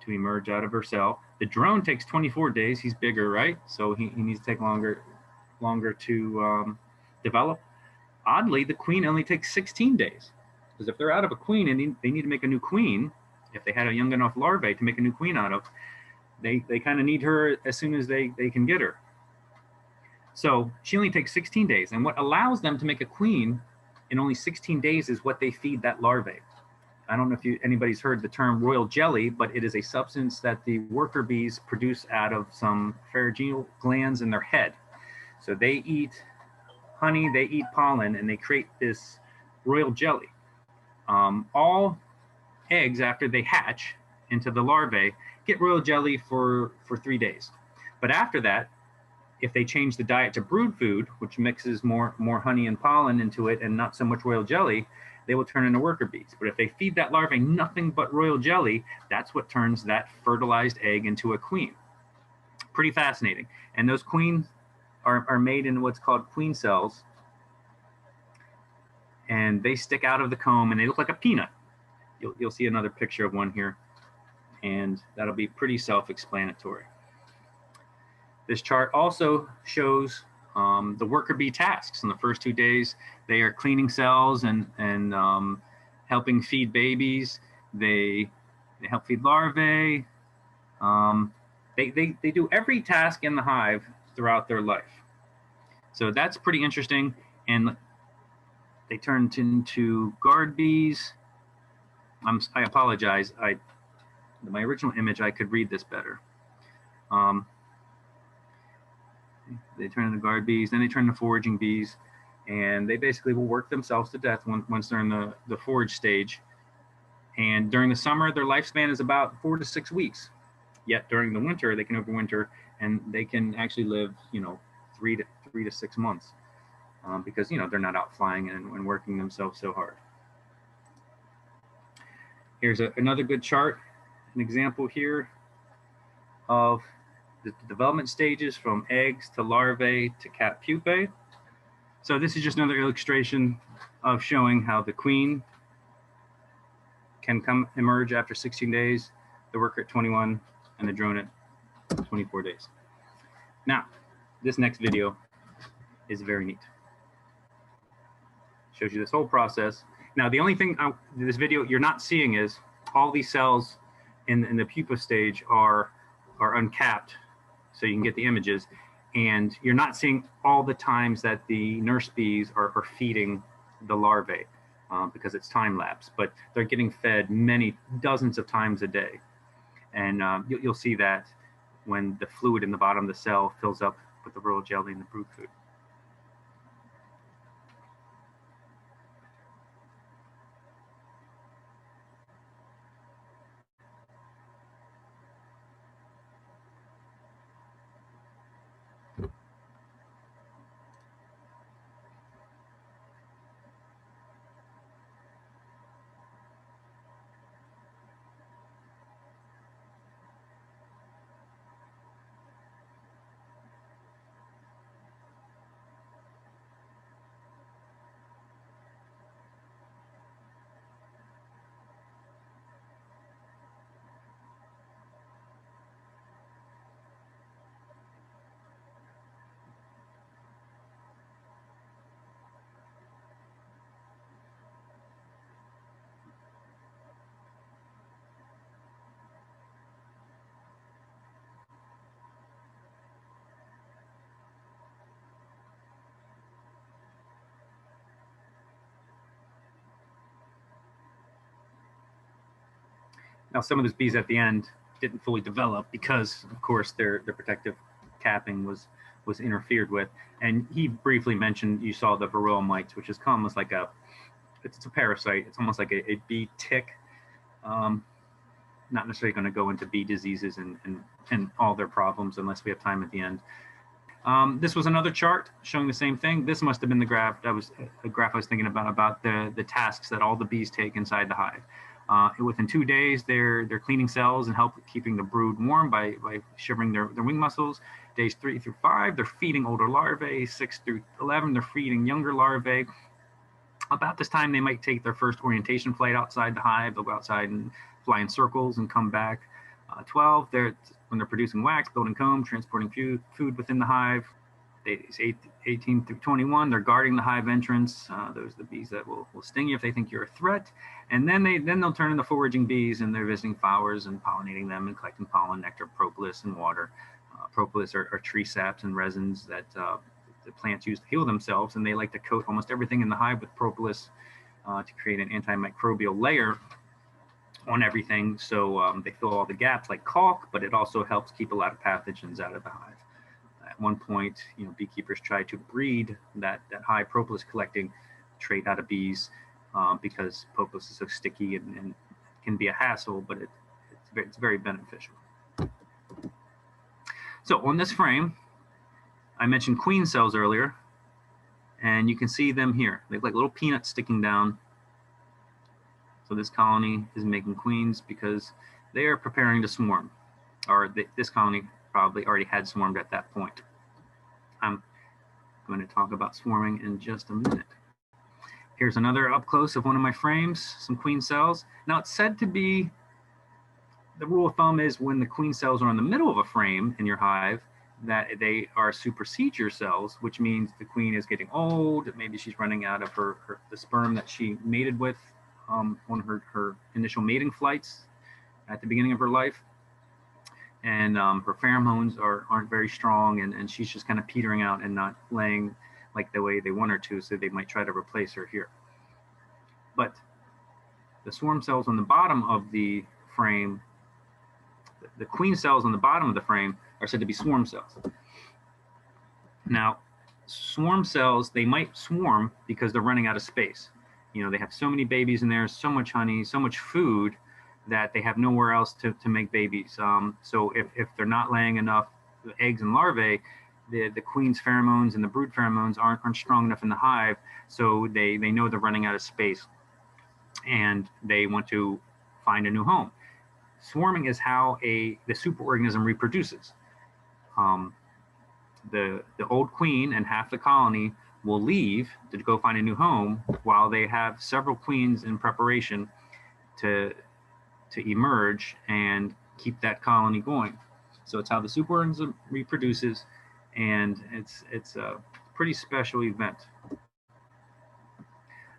Speaker 2: to emerge out of her cell. The drone takes 24 days. He's bigger, right? So he needs to take longer to develop. Oddly, the queen only takes 16 days. Because if they're out of a queen and they need to make a new queen, if they had a young enough larvae to make a new queen out of, they kind of need her as soon as they can get her. So she only takes 16 days. And what allows them to make a queen in only 16 days is what they feed that larvae. I don't know if anybody's heard the term royal jelly, but it is a substance that the worker bees produce out of some pharyngeal glands in their head. So they eat honey, they eat pollen, and they create this royal jelly. All eggs, after they hatch into the larvae, get royal jelly for 3 days. But after that, if they change the diet to brood food, which mixes more honey and pollen into it and not so much royal jelly, they will turn into worker bees. But if they feed that larvae nothing but royal jelly, that's what turns that fertilized egg into a queen. Pretty fascinating. And those queens are made in what's called queen cells. And they stick out of the comb and they look like a peanut. You'll see another picture of one here, and that'll be pretty self-explanatory. This chart also shows the worker bee tasks. In the first 2 days, they are cleaning cells and helping feed babies. They help feed larvae. They do every task in the hive throughout their life. So that's pretty interesting. And they turned into guard bees. I apologize. My original image, I could read this better. They turn into guard bees, then they turn into foraging bees, and they basically will work themselves to death once they're in the forage stage. And during the summer, their lifespan is about 4 to 6 weeks. Yet during the winter, they can overwinter, and they can actually live, 3 to 6 months, because they're not out flying and working themselves so hard. Here's another good chart, an example here of the development stages from eggs to larvae to cap pupae. So this is just another illustration of showing how the queen can emerge after 16 days, the worker at 21, and the drone at 24 days. Now, this next video is very neat. Shows you this whole process. Now, the only thing this video you're not seeing is all these cells in the pupa stage are uncapped, so you can get the images. And you're not seeing all the times that the nurse bees are feeding the larvae because it's time lapse, but they're getting fed many dozens of times a day. And you'll see that when the fluid in the bottom of the cell fills up with the royal jelly and the brood food. Now, some of those bees at the end didn't fully develop because, of course, their protective capping was interfered with. And he briefly mentioned, you saw the Varroa Mites, which is almost like it's a parasite. It's almost like a bee tick. Not necessarily going to go into bee diseases and all their problems unless we have time at the end. This was another chart showing the same thing. This must have been the graph I was thinking about the tasks that all the bees take inside the hive. Within 2 days, they're cleaning cells and help keeping the brood warm by shivering their wing muscles. Days 3 through 5, they're feeding older larvae. 6 through 11, they're feeding younger larvae. About this time, they might take their first orientation flight outside the hive. They'll go outside and fly in circles and come back. 12, when they're producing wax, building comb, transporting food within the hive. Days 18 through 21, they're guarding the hive entrance. Those are the bees that will sting you if they think you're a threat. And then they'll turn into foraging bees, and they're visiting flowers and pollinating them and collecting pollen, nectar, propolis, and water. Propolis are tree saps and resins that the plants use to heal themselves, and they like to coat almost everything in the hive with propolis to create an antimicrobial layer on everything. So they fill all the gaps like caulk, but it also helps keep a lot of pathogens out of the hive. At one point, beekeepers tried to breed that high propolis collecting trait out of bees because propolis is so sticky and can be a hassle, but it's very beneficial. So on this frame, I mentioned queen cells earlier, and you can see them here. They look like little peanuts sticking down. So this colony is making queens because they are preparing to swarm, or this colony probably already had swarmed at that point. I'm going to talk about swarming in just a minute. Here's another up close of one of my frames, some queen cells. Now it's said to be, the rule of thumb is when the queen cells are in the middle of a frame in your hive, that they are supersedure cells, which means the queen is getting old. Maybe she's running out of the sperm that she mated with on her initial mating flights at the beginning of her life. And her pheromones aren't very strong, and she's just kind of petering out and not laying like the way they want her to, so they might try to replace her here. But the swarm cells on the bottom of the frame, the queen cells on the bottom of the frame are said to be swarm cells. Now, swarm cells, they might swarm because they're running out of space. They have so many babies in there, so much honey, so much food, that they have nowhere else to make babies. So if they're not laying enough eggs and larvae, the queen's pheromones and the brood pheromones aren't strong enough in the hive, so they know they're running out of space, and they want to find a new home. Swarming is how the superorganism reproduces. The old queen and half the colony will leave to go find a new home while they have several queens in preparation to emerge and keep that colony going. So it's how the superorganism reproduces, and it's a pretty special event.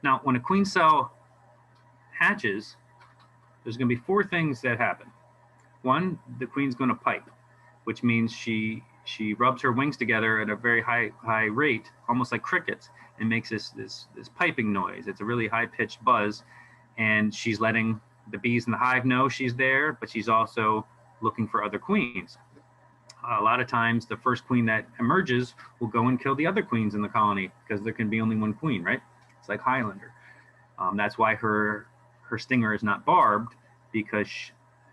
Speaker 2: Now, when a queen cell hatches, there's going to be 4 things that happen. 1, the queen's going to pipe, which means she rubs her wings together at a very high rate, almost like crickets, and makes this piping noise. It's a really high-pitched buzz, and she's letting the bees in the hive know she's there, but she's also looking for other queens. A lot of times, the first queen that emerges will go and kill the other queens in the colony because there can be only one queen, right? It's like Highlander. That's why her stinger is not barbed, because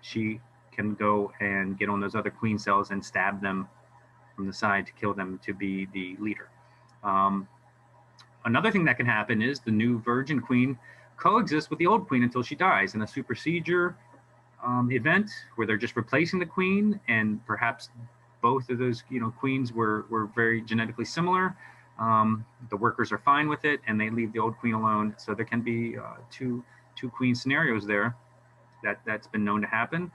Speaker 2: she can go and get on those other queen cells and stab them from the side to kill them to be the leader. Another thing that can happen is the new virgin queen coexists with the old queen until she dies in a supersedure event where they're just replacing the queen, and perhaps both of those queens were very genetically similar. The workers are fine with it, and they leave the old queen alone. So there can be two queen scenarios there that's been known to happen.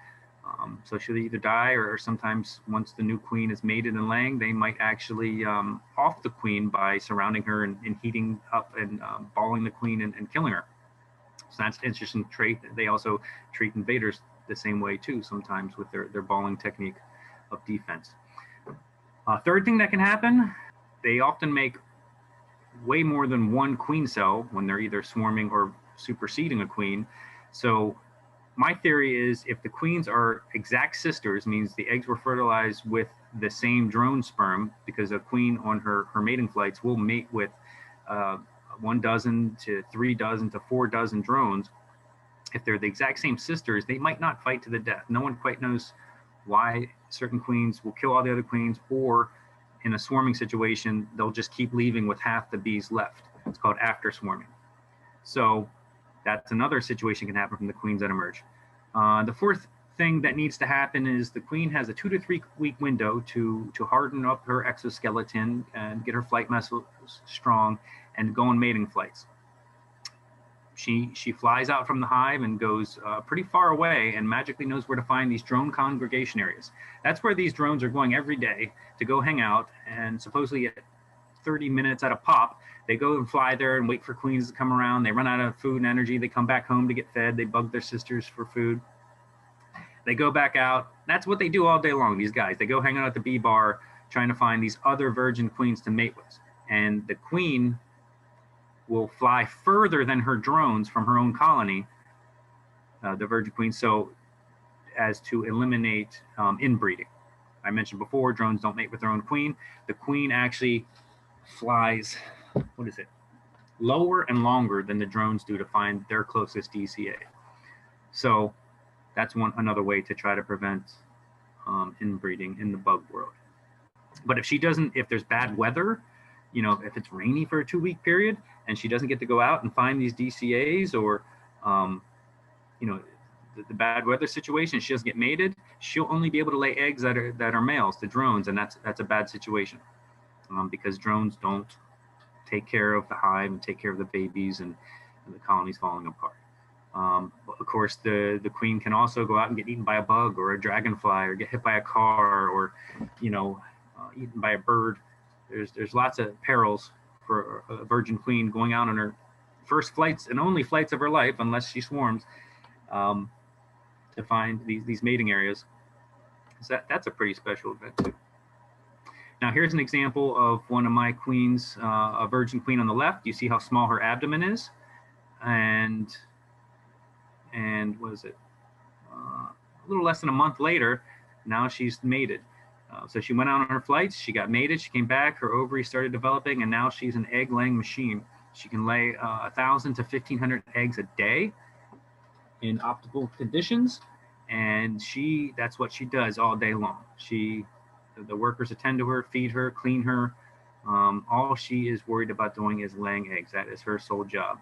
Speaker 2: So she'll either die, or sometimes once the new queen is mated and laying, they might actually off the queen by surrounding her and heating up and balling the queen and killing her. So that's an interesting trait. They also treat invaders the same way too, sometimes with their balling technique of defense. Third thing that can happen, they often make way more than one queen cell when they're either swarming or superseding a queen. So My theory is if the queens are exact sisters, means the eggs were fertilized with the same drone sperm, because a queen on her mating flights will mate with 1 dozen to 3 dozen to 4 dozen drones. If they're the exact same sisters, they might not fight to the death. No one quite knows why certain queens will kill all the other queens, or in a swarming situation, they'll just keep leaving with half the bees left. It's called after swarming. So that's another situation can happen from the queens that emerge. The fourth thing that needs to happen is the queen has a 2 to 3 week window to harden up her exoskeleton and get her flight muscles strong and go on mating flights. She flies out from the hive and goes pretty far away and magically knows where to find these drone congregation areas. That's where these drones are going every day to go hang out, and supposedly at 30 minutes at a pop, they go and fly there and wait for queens to come around. They run out of food and energy. They come back home to get fed. They bug their sisters for food. They go back out. That's what they do all day long, these guys. They go hang out at the bee bar trying to find these other virgin queens to mate with. And the queen will fly further than her drones from her own colony, the virgin queen, so as to eliminate inbreeding. I mentioned before, drones don't mate with their own queen. The queen actually flies, what is it, lower and longer than the drones do to find their closest DCA. So that's another way to try to prevent inbreeding in the bug world. But if there's bad weather, you know, if it's rainy for a 2-week period and she doesn't get to go out and find these DCAs, or, you know, the bad weather situation, she doesn't get mated, she'll only be able to lay eggs that are males, the drones, and that's a bad situation, because drones don't take care of the hive and take care of the babies, and the colony's falling apart. Of course, the queen can also go out and get eaten by a bug or a dragonfly, or get hit by a car, or, you know, eaten by a bird. There's lots of perils for a virgin queen going out on her first flights and only flights of her life, unless she swarms, to find these mating areas. So that's a pretty special event too. Now here's an example of one of my queens, a virgin queen on the left. You see how small her abdomen is, and what is it? A little less than a month later, now she's mated. So she went out on her flights, she got mated, she came back, her ovaries started developing, and now she's an egg-laying machine. She can lay 1,000 to 1,500 eggs a day in optimal conditions, and that's what she does all day long. The workers attend to her, feed her, clean her. All she is worried about doing is laying eggs. That is her sole job.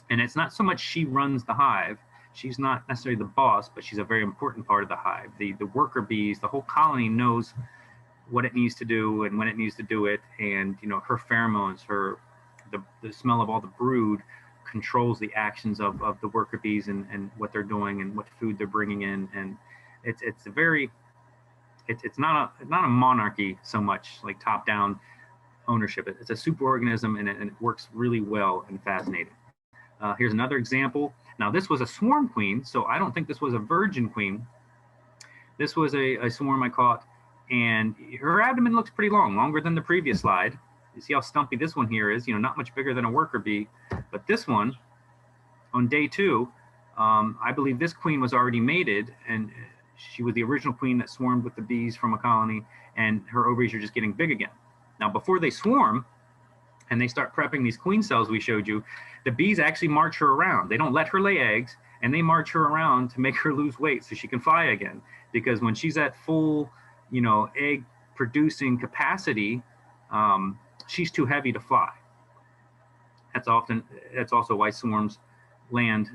Speaker 2: And it's not so much she runs the hive. She's not necessarily the boss, but she's a very important part of the hive. The worker bees, the whole colony knows what it needs to do and when it needs to do it. And, you know, her pheromones, the smell of all the brood controls the actions of the worker bees and what they're doing and what food they're bringing in. And it's not a monarchy so much, like top-down ownership. It's a superorganism, and it works really well and fascinating. Here's another example. Now this was a swarm queen, so I don't think this was a virgin queen. This was a swarm I caught, and her abdomen looks pretty long, longer than the previous slide. You see how stumpy this one here is, you know, not much bigger than a worker bee. But this one, on day 2, I believe this queen was already mated, and she was the original queen that swarmed with the bees from a colony, and her ovaries are just getting big again. Now before they swarm, and they start prepping these queen cells we showed you, the bees actually march her around. They don't let her lay eggs, and they march her around to make her lose weight so she can fly again. Because when she's at full, you know, egg producing capacity, she's too heavy to fly. That's also why swarms land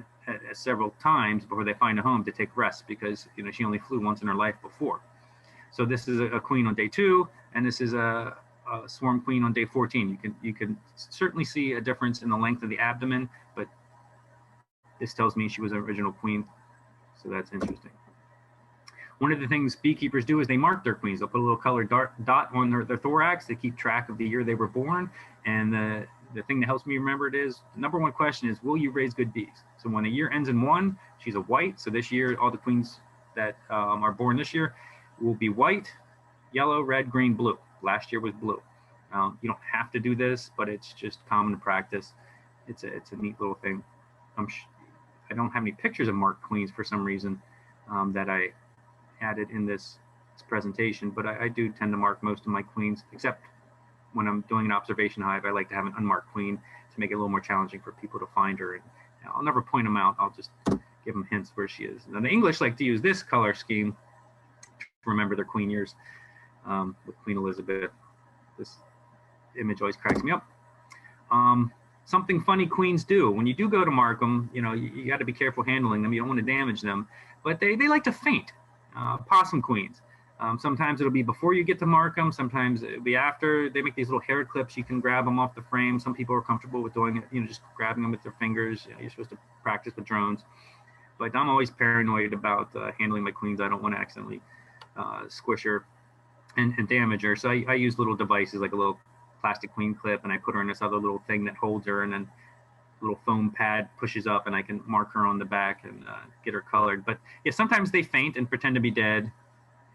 Speaker 2: several times before they find a home to take rest, because, you know, she only flew once in her life before. So this is a queen on day 2, and this is a swarm queen on day 14. You can certainly see a difference in the length of the abdomen, but this tells me she was an original queen, so that's interesting. One of the things beekeepers do is they mark their queens. They'll put a little colored dot on their thorax to keep track of the year they were born. And the thing that helps me remember it is, the number one question is, will you raise good bees? So when a year ends in 1, she's a white. So this year, all the queens that are born this year will be white, yellow, red, green, blue. Last year was blue. You don't have to do this, but it's just common practice. It's a neat little thing. I don't have any pictures of marked queens for some reason that I added in this presentation, but I do tend to mark most of my queens, except when I'm doing an observation hive. I like to have an unmarked queen to make it a little more challenging for people to find her. And I'll never point them out. I'll just give them hints where she is. Now, the English like to use this color scheme to remember their queen years with Queen Elizabeth. This image always cracks me up. Something funny queens do. When you do go to mark them, you know, you got to be careful handling them. You don't want to damage them, but they like to faint. Possum queens. Sometimes it'll be before you get to mark them. Sometimes it'll be after. They make these little hair clips. You can grab them off the frame. Some people are comfortable with doing it, you know, just grabbing them with their fingers. You know, you're supposed to practice with drones. But I'm always paranoid about handling my queens. I don't want to accidentally squish her and damage her. So I use little devices like a little plastic queen clip, and I put her in this other little thing that holds her, and then a little foam pad pushes up, and I can mark her on the back and get her colored. But yeah, sometimes they faint and pretend to be dead,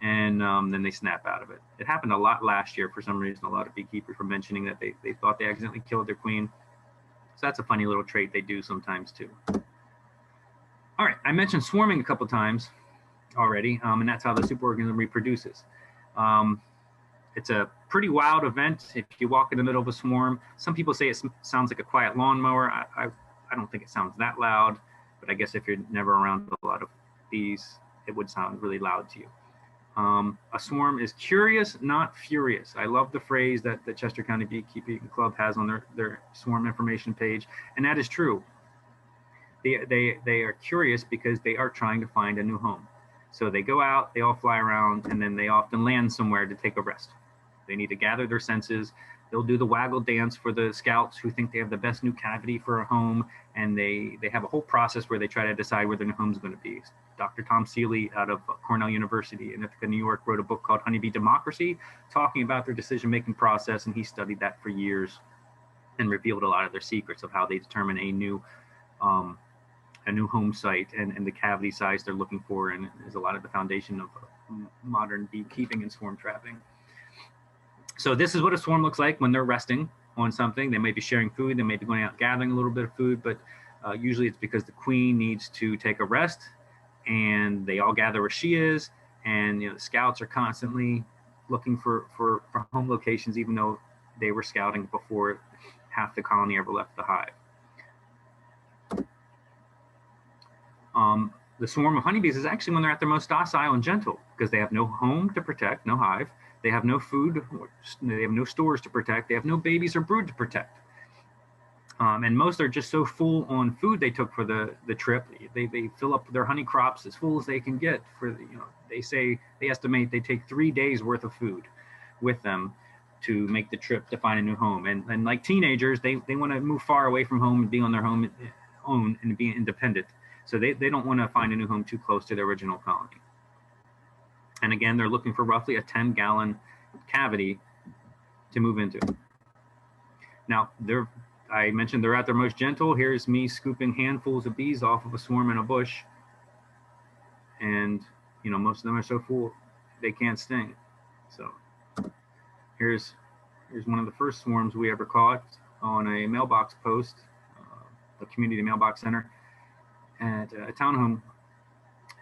Speaker 2: and then they snap out of it. It happened a lot last year for some reason. A lot of beekeepers were mentioning that they thought they accidentally killed their queen. So that's a funny little trait they do sometimes too. All right, I mentioned swarming a couple times already, and that's how the superorganism reproduces. It's a pretty wild event if you walk in the middle of a swarm. Some people say it sounds like a quiet lawnmower. I don't think it sounds that loud, but I guess if you're never around a lot of bees, it would sound really loud to you. A swarm is curious, not furious. I love the phrase that the Chester County Beekeeping Club has on their swarm information page, and that is true. They are curious because they are trying to find a new home. So they go out, they all fly around, and then they often land somewhere to take a rest. They need to gather their senses. They'll do the waggle dance for the scouts who think they have the best new cavity for a home, and they have a whole process where they try to decide where their new home's going to be. Dr. Tom Seeley out of Cornell University in Ithaca, New York, wrote a book called Honeybee Democracy, talking about their decision-making process, and he studied that for years and revealed a lot of their secrets of how they determine a new home site and the cavity size they're looking for, and is a lot of the foundation of modern beekeeping and swarm trapping. So this is what a swarm looks like when they're resting on something. They may be sharing food, they may be going out gathering a little bit of food, but usually it's because the queen needs to take a rest, and they all gather where she is, and you know, the scouts are constantly looking for home locations, even though they were scouting before half the colony ever left the hive. The swarm of honeybees is actually when they're at their most docile and gentle, because they have no home to protect, no hive. They have no food, they have no stores to protect, they have no babies or brood to protect. And most are just so full on food they took for the trip. They fill up their honey crops as full as they can get for, you know, they estimate they take 3 days worth of food with them to make the trip to find a new home. And like teenagers, they want to move far away from home and be on their own and be independent. So they don't want to find a new home too close to their original colony. And again, they're looking for roughly a 10-gallon cavity to move into. Now, I mentioned they're at their most gentle. Here's me scooping handfuls of bees off of a swarm in a bush. And, you know, most of them are so full, they can't sting. So here's one of the first swarms we ever caught on a mailbox post, the community mailbox center at a townhome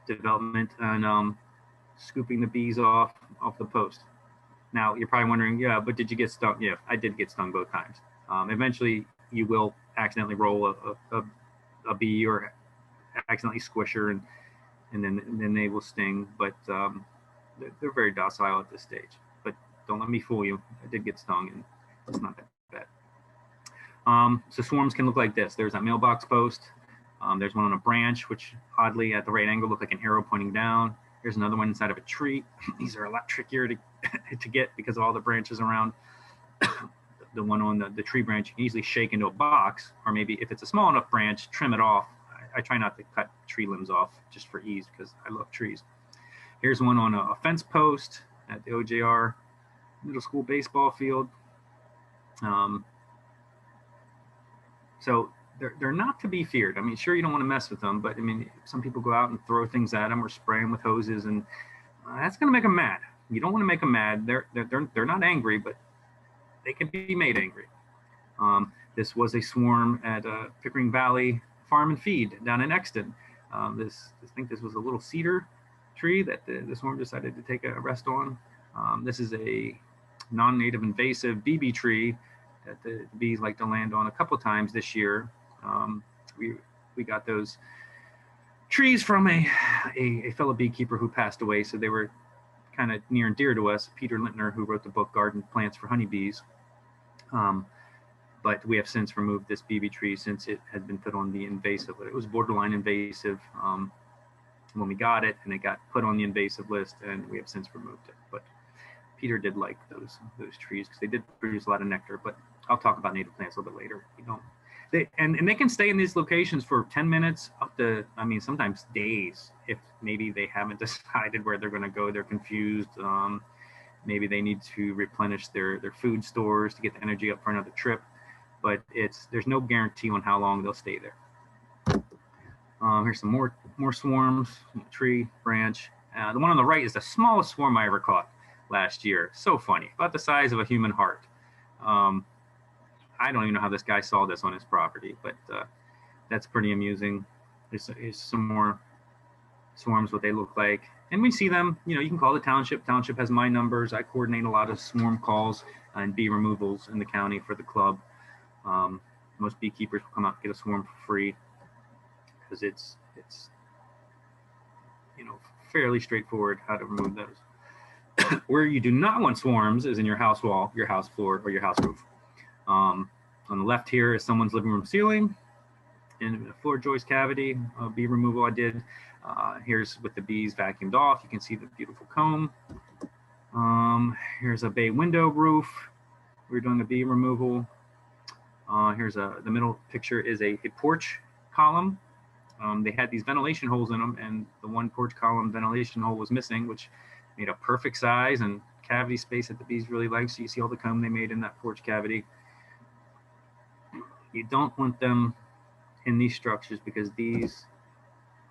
Speaker 2: development, and scooping the bees off the post. Now you're probably wondering, yeah, but did you get stung? Yeah, I did get stung both times. Eventually you will accidentally roll a bee or accidentally squish her, and then they will sting, but they're very docile at this stage. But don't let me fool you, I did get stung, and it's not that bad. So swarms can look like this. There's that mailbox post. There's one on a branch, which oddly at the right angle look like an arrow pointing down. Here's another one inside of a tree. These are a lot trickier to get because of all the branches around. The one on the tree branch you can easily shake into a box, or maybe if it's a small enough branch, trim it off. I try not to cut tree limbs off just for ease because I love trees. Here's one on a fence post at the OJR middle school baseball field. So they're not to be feared. I mean, sure, you don't want to mess with them, but I mean, some people go out and throw things at them or spray them with hoses, and that's going to make them mad. You don't want to make them mad. They're not angry, but they can be made angry. This was a swarm at Pickering Valley Farm and Feed down in Exton. I think this was a little cedar tree that the swarm decided to take a rest on. This is a non-native invasive BB tree that the bees like to land on a couple times this year. We got those trees from a fellow beekeeper who passed away, so they were kind of near and dear to us, Peter Lintner, who wrote the book Garden Plants for Honeybees. But we have since removed this BB tree since it had been put on the invasive. It was borderline invasive when we got it, and it got put on the invasive list, and we have since removed it. But Peter did like those trees because they did produce a lot of nectar. But I'll talk about native plants a little bit later. And they can stay in these locations for 10 minutes up to, I mean, sometimes days, if maybe they haven't decided where they're going to go. They're confused. Maybe they need to replenish their food stores to get the energy up for another trip. But there's no guarantee on how long they'll stay there. Here's some more swarms, tree, branch. The one on the right is the smallest swarm I ever caught last year. So funny, about the size of a human heart. I don't even know how this guy saw this on his property, but that's pretty amusing. Here's some more swarms, what they look like. And we see them, you can call the township. Township has my numbers. I coordinate a lot of swarm calls and bee removals in the county for the club. Most beekeepers will come out and get a swarm for free because it's fairly straightforward how to remove those. Where you do not want swarms is in your house wall, your house floor, or your house roof. On the left here is someone's living room ceiling in a floor joist cavity, bee removal I did. Here's with the bees vacuumed off. You can see the beautiful comb. Here's a bay window roof. We're doing a bee removal. Here's the middle picture is a porch column. They had these ventilation holes in them, and the one porch column ventilation hole was missing, which made a perfect size and cavity space that the bees really like. So you see all the comb they made in that porch cavity. You don't want them in these structures because these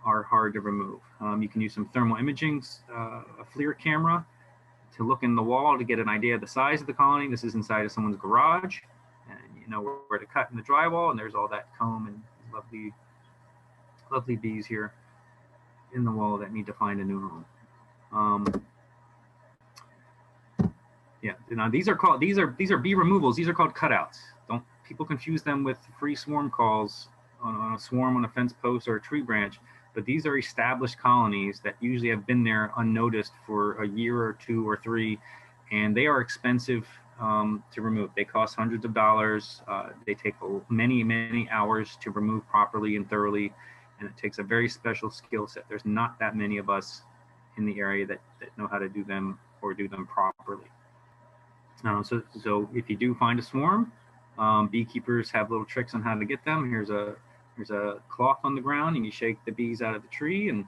Speaker 2: are hard to remove. You can use some thermal imaging, a FLIR camera, to look in the wall to get an idea of the size of the colony. This is inside of someone's garage, and you know where to cut in the drywall, and there's all that comb and lovely bees here in the wall that need to find a new home. Yeah, now these are bee removals. These are called cutouts. Don't people confuse them with free swarm calls on a swarm on a fence post or a tree branch. But these are established colonies that usually have been there unnoticed for a year or two or three, and they are expensive to remove. They cost hundreds of dollars. They take many hours to remove properly and thoroughly, and it takes a very special skill set. There's not that many of us in the area that know how to do them or do them properly. So if you do find a swarm, beekeepers have little tricks on how to get them. There's a cloth on the ground, and you shake the bees out of the tree, and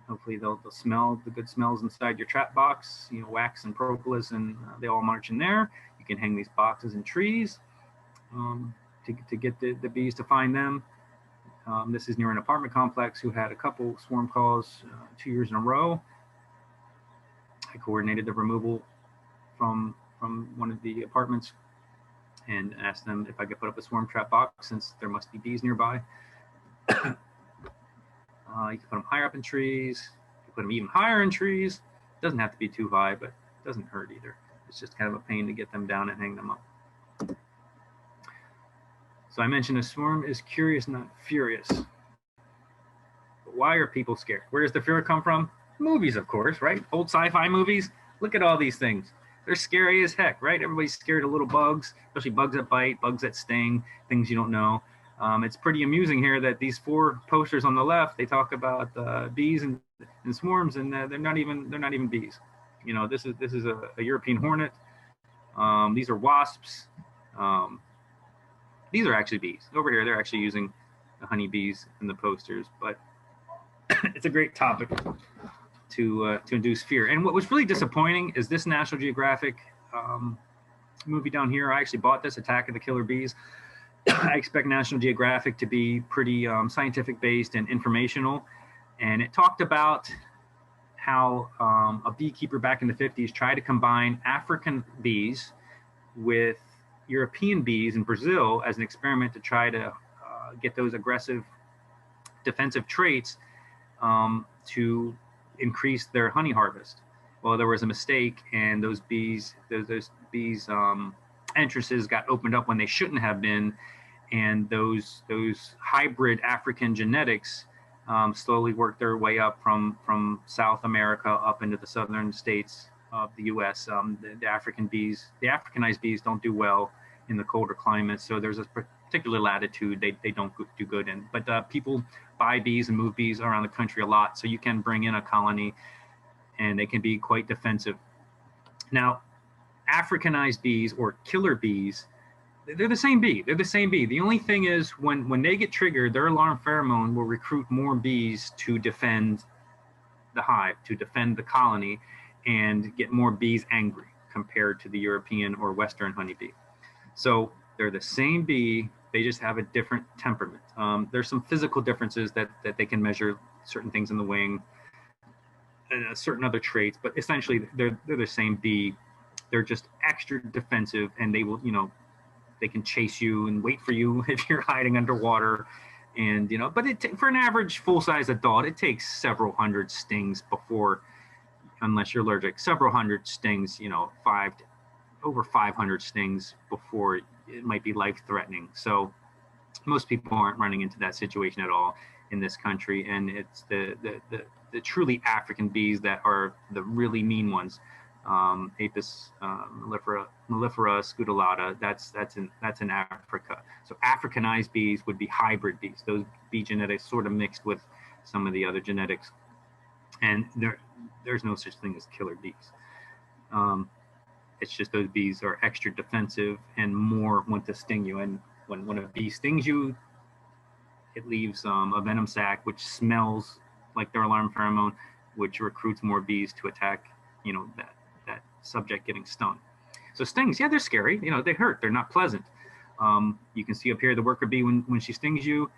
Speaker 2: hopefully they'll smell the good smells inside your trap box, wax and propolis, and they all march in there. You can hang these boxes in trees to get the bees to find them. This is near an apartment complex who had a couple swarm calls 2 years in a row. I coordinated the removal from one of the apartments and asked them if I could put up a swarm trap box since there must be bees nearby. You can put them higher up in trees. You can put them even higher in trees. It doesn't have to be too high, but it doesn't hurt either. It's just kind of a pain to get them down and hang them up. So I mentioned a swarm is curious, not furious. But why are people scared? Where does the fear come from? Movies, of course, right? Old sci-fi movies. Look at all these things. They're scary as heck, right? Everybody's scared of little bugs, especially bugs that bite, bugs that sting, things you don't know. It's pretty amusing here that these 4 posters on the left, they talk about bees and swarms, and they're not even bees. This is a European hornet. These are wasps. These are actually bees. Over here, they're actually using the honeybees in the posters, but it's a great topic to induce fear. And what was really disappointing is this National Geographic movie down here. I actually bought this, Attack of the Killer Bees. I expect National Geographic to be pretty scientific based and informational. And it talked about how a beekeeper back in the 50s tried to combine African bees with European bees in Brazil as an experiment to try to get those aggressive defensive traits to increase their honey harvest. Well, there was a mistake, and those bees, those bees entrances got opened up when they shouldn't have been, and those hybrid African genetics slowly worked their way up from South America up into the southern states of the U.S. The African bees, the Africanized bees, don't do well in the colder climates, so there's a particular latitude they don't do good in. But people buy bees and move bees around the country a lot, so you can bring in a colony, and they can be quite defensive. Now, Africanized bees or killer bees, they're the same bee. They're the same bee. The only thing is when they get triggered, their alarm pheromone will recruit more bees to defend the hive, to defend the colony, and get more bees angry compared to the European or Western honeybee. So they're the same bee, they just have a different temperament. There's some physical differences that they can measure, certain things in the wing, and certain other traits, but essentially they're the same bee. They're just extra defensive, and they will, they can chase you and wait for you if you're hiding underwater. And, but for an average full-size adult, it takes several hundred stings before, unless you're allergic, several hundred stings, over 500 stings before it might be life-threatening. So most people aren't running into that situation at all in this country. And it's the truly African bees that are the really mean ones. Apis mellifera scutellata, that's in Africa. So Africanized bees would be hybrid bees. Those bee genetics sort of mixed with some of the other genetics, and there's no such thing as killer bees. It's just those bees are extra defensive and more want to sting you. And when a bee stings you, it leaves a venom sac which smells like their alarm pheromone, which recruits more bees to attack that subject getting stung. So stings, yeah, they're scary. They hurt. They're not pleasant. You can see up here the worker bee when she stings you,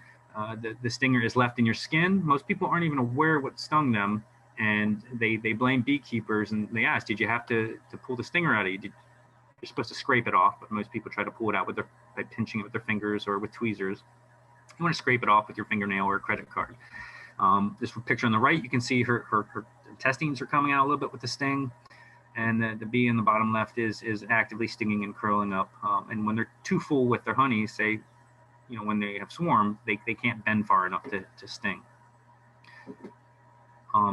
Speaker 2: the stinger is left in your skin. Most people aren't even aware what stung them, and they blame beekeepers, and they ask, did you have to pull the stinger out of you? You're supposed to scrape it off, but most people try to pull it out by pinching it with their fingers or with tweezers. You want to scrape it off with your fingernail or a credit card. This picture on the right, you can see her intestines are coming out a little bit with the sting, and the bee in the bottom left is actively stinging and curling up. And when they're too full with their honey, say, when they have swarmed, they can't bend far enough to sting.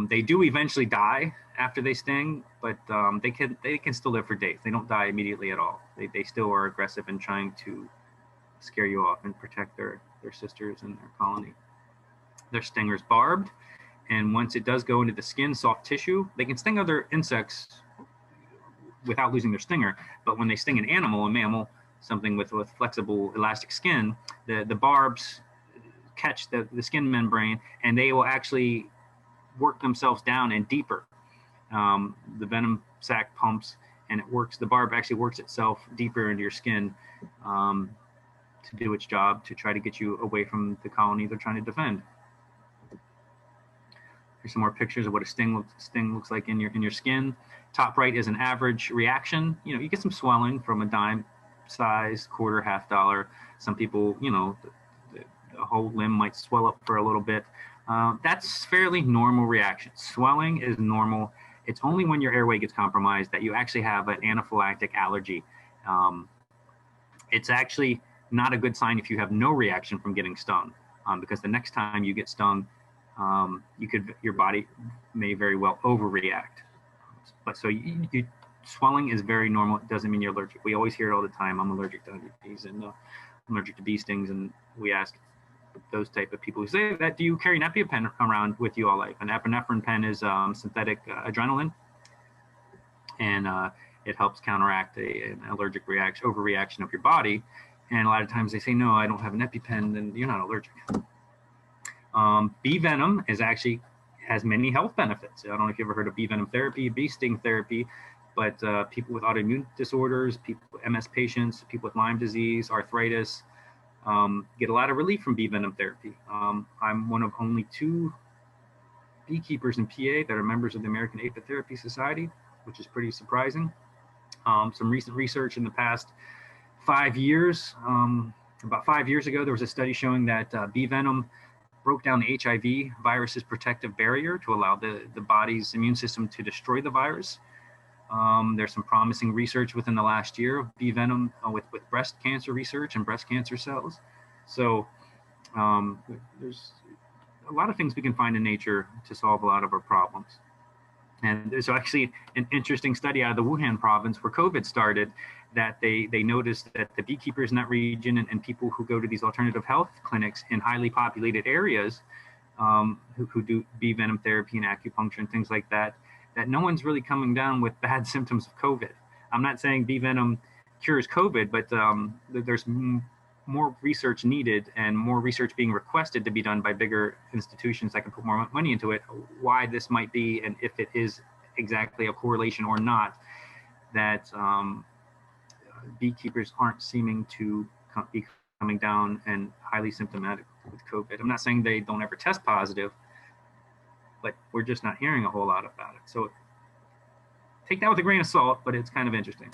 Speaker 2: They do eventually die after they sting, but they can still live for days. They don't die immediately at all. They still are aggressive in trying to scare you off and protect their sisters and their colony. Their stinger's barbed, and once it does go into the skin, soft tissue, they can sting other insects without losing their stinger. But when they sting an animal, a mammal, something with flexible elastic skin, the barbs catch the skin membrane, and they will actually work themselves down and deeper. The venom sac pumps, and the barb actually works itself deeper into your skin to do its job, to try to get you away from the colony they're trying to defend. Here's some more pictures of what a sting looks like in your skin. Top right is an average reaction. You get some swelling from a dime size, quarter, $half. Some people, the whole limb might swell up for a little bit. That's fairly normal reaction. Swelling is normal. It's only when your airway gets compromised that you actually have an anaphylactic allergy. It's actually not a good sign if you have no reaction from getting stung, because the next time you get stung, your body may very well overreact. But so swelling is very normal. It doesn't mean you're allergic. We always hear it all the time. I'm allergic to honeybees, and I'm allergic to bee stings. And we ask those type of people who say that, do you carry an EpiPen around with you all life? An epinephrine pen is synthetic adrenaline, and it helps counteract an allergic overreaction of your body. And a lot of times they say, no, I don't have an EpiPen, then you're not allergic. Bee venom has many health benefits. I don't know if you've ever heard of bee venom therapy, bee sting therapy, but people with autoimmune disorders, MS patients, people with Lyme disease, arthritis, get a lot of relief from bee venom therapy. I'm one of only 2 beekeepers in PA that are members of the American Apitherapy Society, which is pretty surprising. Some recent research in the past 5 years, about 5 years ago, there was a study showing that bee venom broke down the HIV virus's protective barrier to allow the body's immune system to destroy the virus. There's some promising research within the last year of bee venom with breast cancer research and breast cancer cells. So there's a lot of things we can find in nature to solve a lot of our problems. And there's actually an interesting study out of the Wuhan province where COVID started, that they noticed that the beekeepers in that region and people who go to these alternative health clinics in highly populated areas who do bee venom therapy and acupuncture and things like that, that no one's really coming down with bad symptoms of COVID. I'm not saying bee venom cures COVID, but there's more research needed and more research being requested to be done by bigger institutions that can put more money into it, why this might be, and if it is exactly a correlation or not, that beekeepers aren't seeming to be coming down and highly symptomatic with COVID. I'm not saying they don't ever test positive, but we're just not hearing a whole lot about it. So take that with a grain of salt, but it's kind of interesting.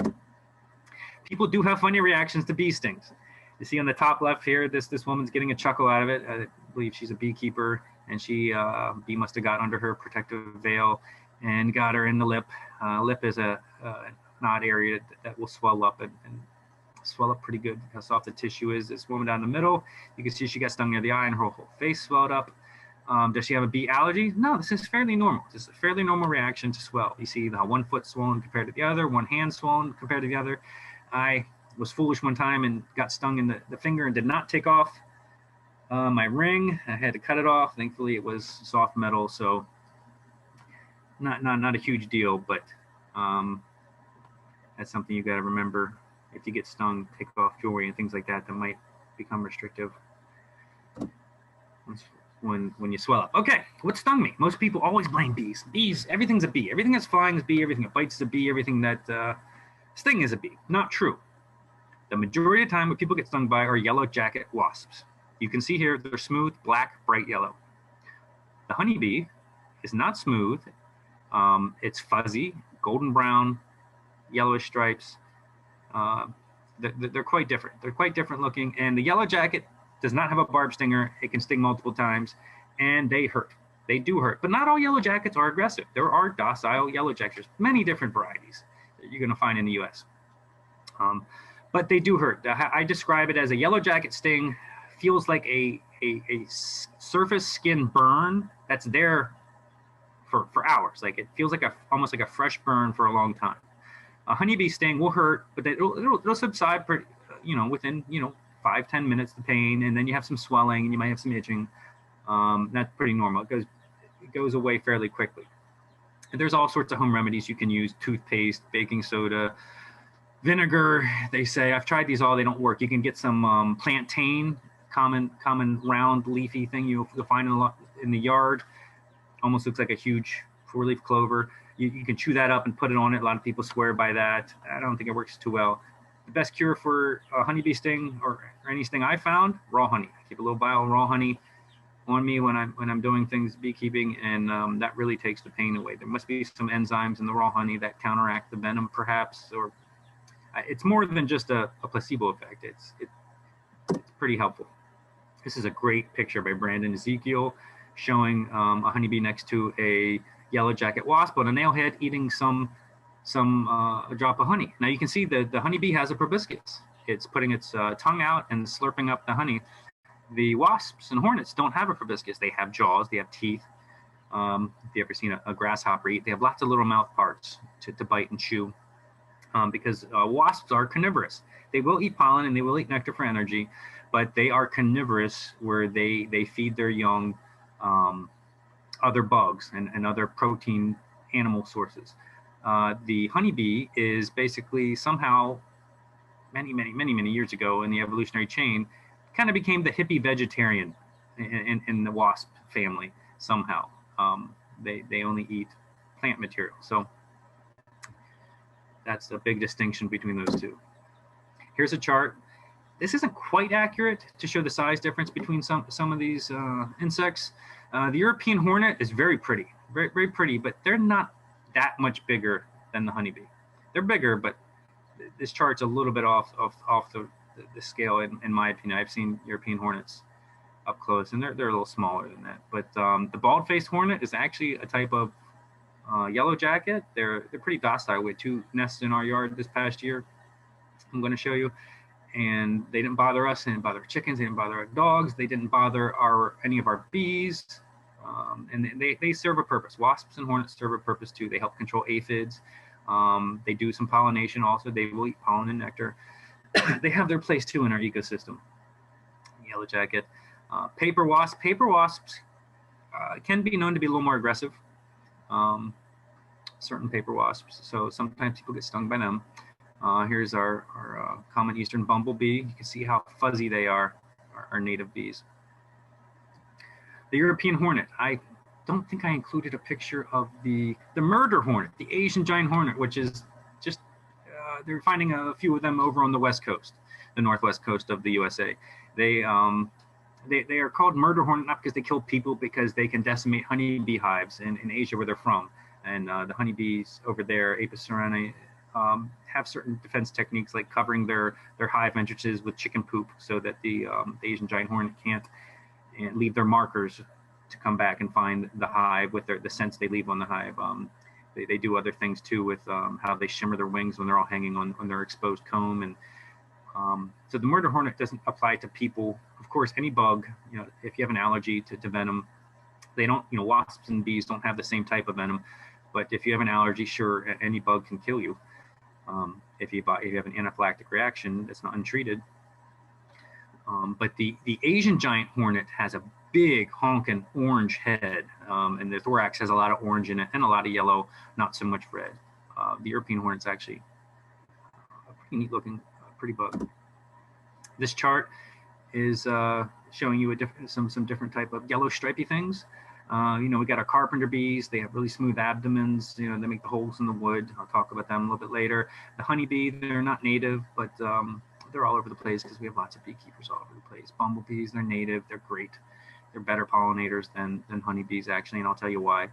Speaker 2: People do have funny reactions to bee stings. You see on the top left here, this woman's getting a chuckle out of it. I believe she's a beekeeper, and bee must have got under her protective veil and got her in the lip. Lip is an odd area that will swell up and swell up pretty good. How soft the tissue is. This woman down the middle, you can see she got stung near the eye and her whole face swelled up. Does she have a bee allergy? No, this is fairly normal. This is a fairly normal reaction to swell. You see how one foot swollen compared to the other, one hand swollen compared to the other. I was foolish one time and got stung in the finger and did not take off my ring. I had to cut it off. Thankfully, it was soft metal, so not a huge deal, but that's something you got to remember. If you get stung, take off jewelry and things like that might become restrictive when you swell up. Okay, what stung me? Most people always blame bees. Bees, everything's a bee. Everything that's flying is a bee. Everything that bites is a bee. Everything that sting is a bee. Not true. The majority of the time what people get stung by are Yellowjacket wasps. You can see here they're smooth, black, bright yellow. The honeybee is not smooth. It's fuzzy, golden brown, yellowish stripes. They're quite different. They're quite different looking. And the Yellowjacket does not have a barb stinger. It can sting multiple times, and they hurt. They do hurt. But not all Yellowjackets are aggressive. There are docile Yellowjackets, many different varieties that you're going to find in the U.S. But they do hurt. I describe it as a Yellowjacket sting feels like a surface skin burn that's there for hours. Like it feels like almost like a fresh burn for a long time. A honeybee sting will hurt, but it'll subside within 5-10 minutes, the pain, and then you have some swelling and you might have some itching. That's pretty normal. It goes away fairly quickly. And there's all sorts of home remedies you can use: toothpaste, baking soda, vinegar. They say, I've tried these all, they don't work. You can get some plantain, common round leafy thing you'll find in the yard. Almost looks like a huge 4-leaf clover. You can chew that up and put it on it. A lot of people swear by that. I don't think it works too well. The best cure for a honeybee sting or any sting I found, raw honey. I keep a little vial of raw honey on me when I'm doing things beekeeping, and that really takes the pain away. There must be some enzymes in the raw honey that counteract the venom, perhaps, or it's more than just a placebo effect. It's pretty helpful. This is a great picture by Brandon Ezekiel showing a honeybee next to a Yellowjacket wasp on a nailhead eating a drop of honey. Now you can see the honeybee has a proboscis. It's putting its tongue out and slurping up the honey. The wasps and hornets don't have a proboscis. They have jaws, they have teeth. If you've ever seen a grasshopper eat, they have lots of little mouth parts to bite and chew. Because wasps are carnivorous. They will eat pollen and they will eat nectar for energy, but they are carnivorous where they feed their young other bugs and other protein animal sources. The honeybee is basically somehow many years ago in the evolutionary chain kind of became the hippie vegetarian in the wasp family somehow. They only eat plant material. So that's a big distinction between those two. Here's a chart. This isn't quite accurate to show the size difference between some of these insects. The European hornet is very pretty, very pretty, but they're not that much bigger than the honeybee. They're bigger, but this chart's a little bit off the scale in my opinion. I've seen European hornets up close, and they're a little smaller than that. But the bald-faced hornet is actually a type of yellowjacket. They're pretty docile. We had 2 nests in our yard this past year. I'm going to show you, and they didn't bother us. They didn't bother our chickens. They didn't bother our dogs. They didn't bother any of our bees. And they serve a purpose. Wasps and hornets serve a purpose too. They help control aphids. They do some pollination also. They will eat pollen and nectar. They have their place too in our ecosystem. Yellowjacket. Paper wasps. Paper wasps can be known to be a little more aggressive. Certain paper wasps. So sometimes people get stung by them. Here's our common eastern bumblebee. You can see how fuzzy they are, our native bees. The European hornet. I don't think I included a picture of the murder hornet, the Asian giant hornet, which is just, they're finding a few of them over on the west coast, the northwest coast of the USA. They are called murder hornet not because they kill people, because they can decimate honeybee hives in Asia where they're from. And the honeybees over there, Apis ceranae, have certain defense techniques like covering their hive entrances with chicken poop so that the Asian giant hornet can't leave their markers to come back and find the hive with the scents they leave on the hive. They do other things too with how they shimmer their wings when they're all hanging on their exposed comb. And so the murder hornet doesn't apply to people. Of course, any bug, if you have an allergy to venom, they don't, wasps and bees don't have the same type of venom. But if you have an allergy, sure, any bug can kill you. If you have an anaphylactic reaction that's not untreated. But the Asian giant hornet has a big honking orange head, and the thorax has a lot of orange in it and a lot of yellow, not so much red. The European hornet's actually a pretty neat looking, pretty bug. This chart is showing you some different type of yellow stripy things. We got our Carpenter bees. They have really smooth abdomens. They make the holes in the wood. I'll talk about them a little bit later. The honeybee, they're not native, but they're all over the place because we have lots of beekeepers all over the place. Bumblebees, they're native. They're great. They're better pollinators than honeybees, actually, and I'll tell you why.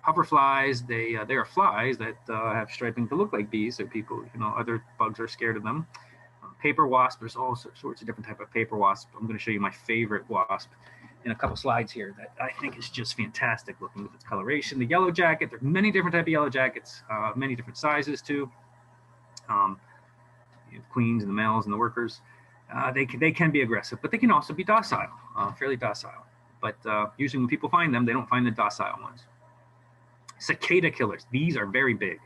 Speaker 2: Hoverflies, they are flies that have striping to look like bees, so people, other bugs are scared of them. Paper wasp, there's all sorts of different type of paper wasp. I'm going to show you my favorite wasp in a couple slides here that I think is just fantastic looking with its coloration. The yellowjacket, there are many different type of yellowjackets, many different sizes too. The queens and the males and the workers, they can be aggressive, but they can also be docile, fairly docile. But usually when people find them, they don't find the docile ones. Cicada killers, these are very big.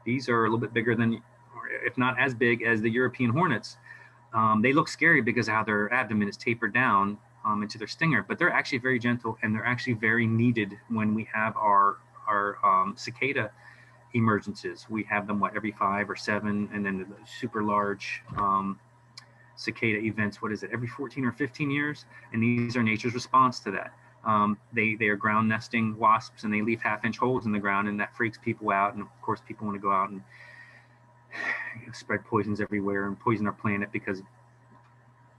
Speaker 2: These are a little bit bigger than, or if not as big as the European hornets. They look scary because of how their abdomen is tapered down into their stinger, but they're actually very gentle, and they're actually very needed when we have our cicada emergences. We have them every 5 or 7, and then the super large cicada events, every 14 or 15 years, and these are nature's response to that. They are ground nesting wasps, and they leave 1/2-inch holes in the ground, and that freaks people out. And of course people want to go out and spread poisons everywhere and poison our planet because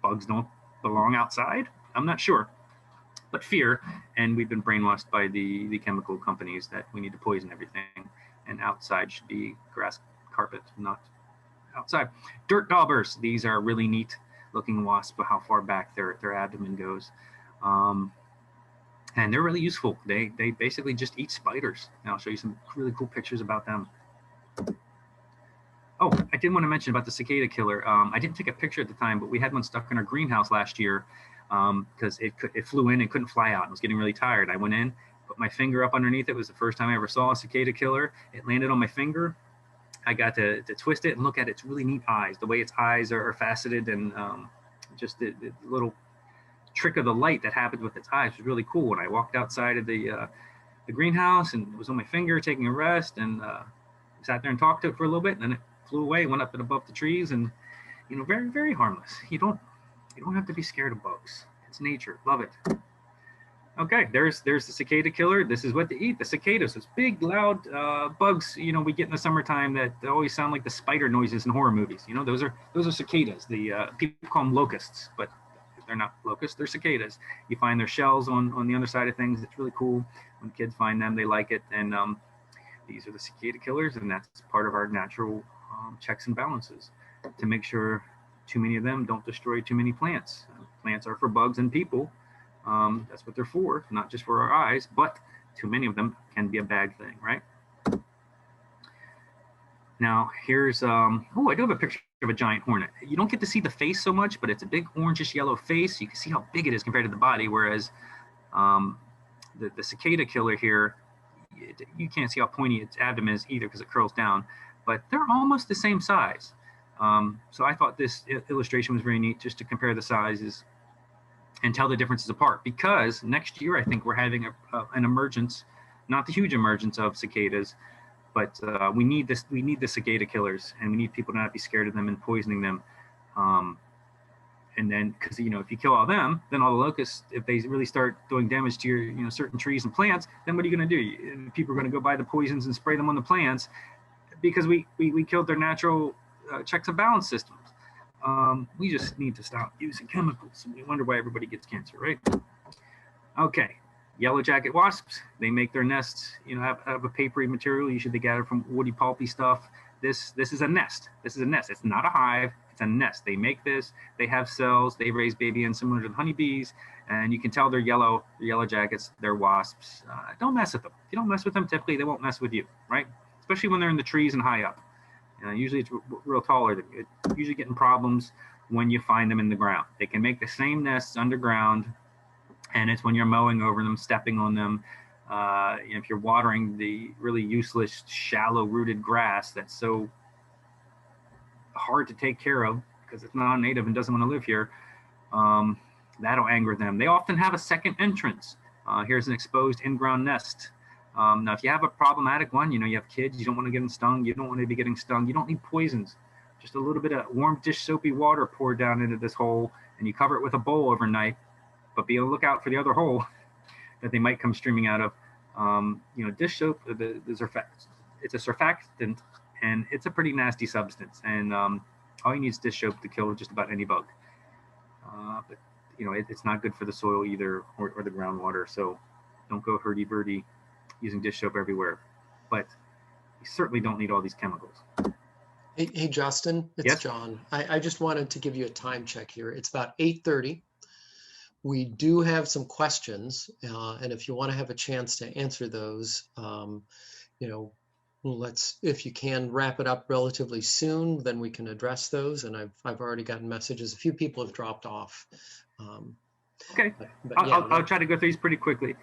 Speaker 2: bugs don't belong outside. I'm not sure, but fear, and we've been brainwashed by the chemical companies that we need to poison everything, and outside should be grass carpet, not outside. Dirt daubers, these are really neat looking wasps, how far back their abdomen goes. And they're really useful. They basically just eat spiders. And I'll show you some really cool pictures about them. Oh, I did want to mention about the cicada killer. I didn't take a picture at the time, but we had one stuck in our greenhouse last year because it flew in and couldn't fly out. I was getting really tired. I went in, put my finger up underneath it. It was the first time I ever saw a cicada killer. It landed on my finger. I got to twist it and look at its really neat eyes. The way its eyes are faceted, and just the little trick of the light that happens with its eyes was really cool. When I walked outside of the greenhouse, and it was on my finger taking a rest, and sat there and talked to it for a little bit, and then it flew away, went up and above the trees, and very, very harmless. You don't have to be scared of bugs. It's nature. Love it. Okay, there's the cicada killer. This is what they eat, the cicadas. Those big, loud bugs, we get in the summertime that always sound like the spider noises in horror movies. Those are cicadas. The people call them locusts, but they're not locusts, they're cicadas. You find their shells on the other side of things. It's really cool. When kids find them, they like it. And these are the cicada killers, and that's part of our natural checks and balances to make sure too many of them don't destroy too many plants. Plants are for bugs and people. That's what they're for, not just for our eyes, but too many of them can be a bad thing, right? Now here's, oh, I do have a picture of a giant hornet. You don't get to see the face so much, but it's a big orangish yellow face. You can see how big it is compared to the body, whereas the cicada killer here, you can't see how pointy its abdomen is either because it curls down, but they're almost the same size. So I thought this illustration was very neat just to compare the sizes and tell the differences apart, because next year I think we're having an emergence, not the huge emergence of cicadas, but we need this. We need the cicada killers, and we need people to not be scared of them and poisoning them. And then, because if you kill all them, then all the locusts, if they really start doing damage to your certain trees and plants, then what are you going to do? People are going to go buy the poisons and spray them on the plants because we killed their natural checks and balance systems. We just need to stop using chemicals. We wonder why everybody gets cancer, right? Okay. Yellowjacket wasps, they make their nests, have a papery material. Usually they gather from woody pulpy stuff. This is a nest. This is a nest. It's not a hive. It's a nest. They make this. They have cells. They raise baby and similar to the honeybees. And you can tell they're yellow. They're yellow jackets. They're wasps. Don't mess with them. If you don't mess with them, typically they won't mess with you, right? Especially when they're in the trees and high up. Usually it's real taller. You're usually getting problems when you find them in the ground. They can make the same nests underground. And it's when you're mowing over them, stepping on them. If you're watering the really useless, shallow-rooted grass that's so hard to take care of because it's non-native and doesn't want to live here, that'll anger them. They often have a second entrance. Here's an exposed in-ground nest. Now, if you have a problematic one, you have kids, you don't want to get them stung, you don't want to be getting stung, you don't need poisons. Just a little bit of warm dish soapy water poured down into this hole, and you cover it with a bowl overnight. But be on the lookout for the other hole that they might come streaming out of. Dish soap, it's a surfactant, and it's a pretty nasty substance. And all you need is dish soap to kill just about any bug. But it's not good for the soil either, or the groundwater. So don't go hurdy-burdy using dish soap everywhere. But you certainly don't need all these chemicals.
Speaker 1: Hey Justin, it's
Speaker 2: Yes?
Speaker 1: John. I just wanted to give you a time check here. It's about 8:30. We do have some questions, and if you want to have a chance to answer those, if you can wrap it up relatively soon, then we can address those. And I've already gotten messages. A few people have dropped off.
Speaker 2: Okay,
Speaker 1: but yeah,
Speaker 2: I'll try to go through these pretty quickly.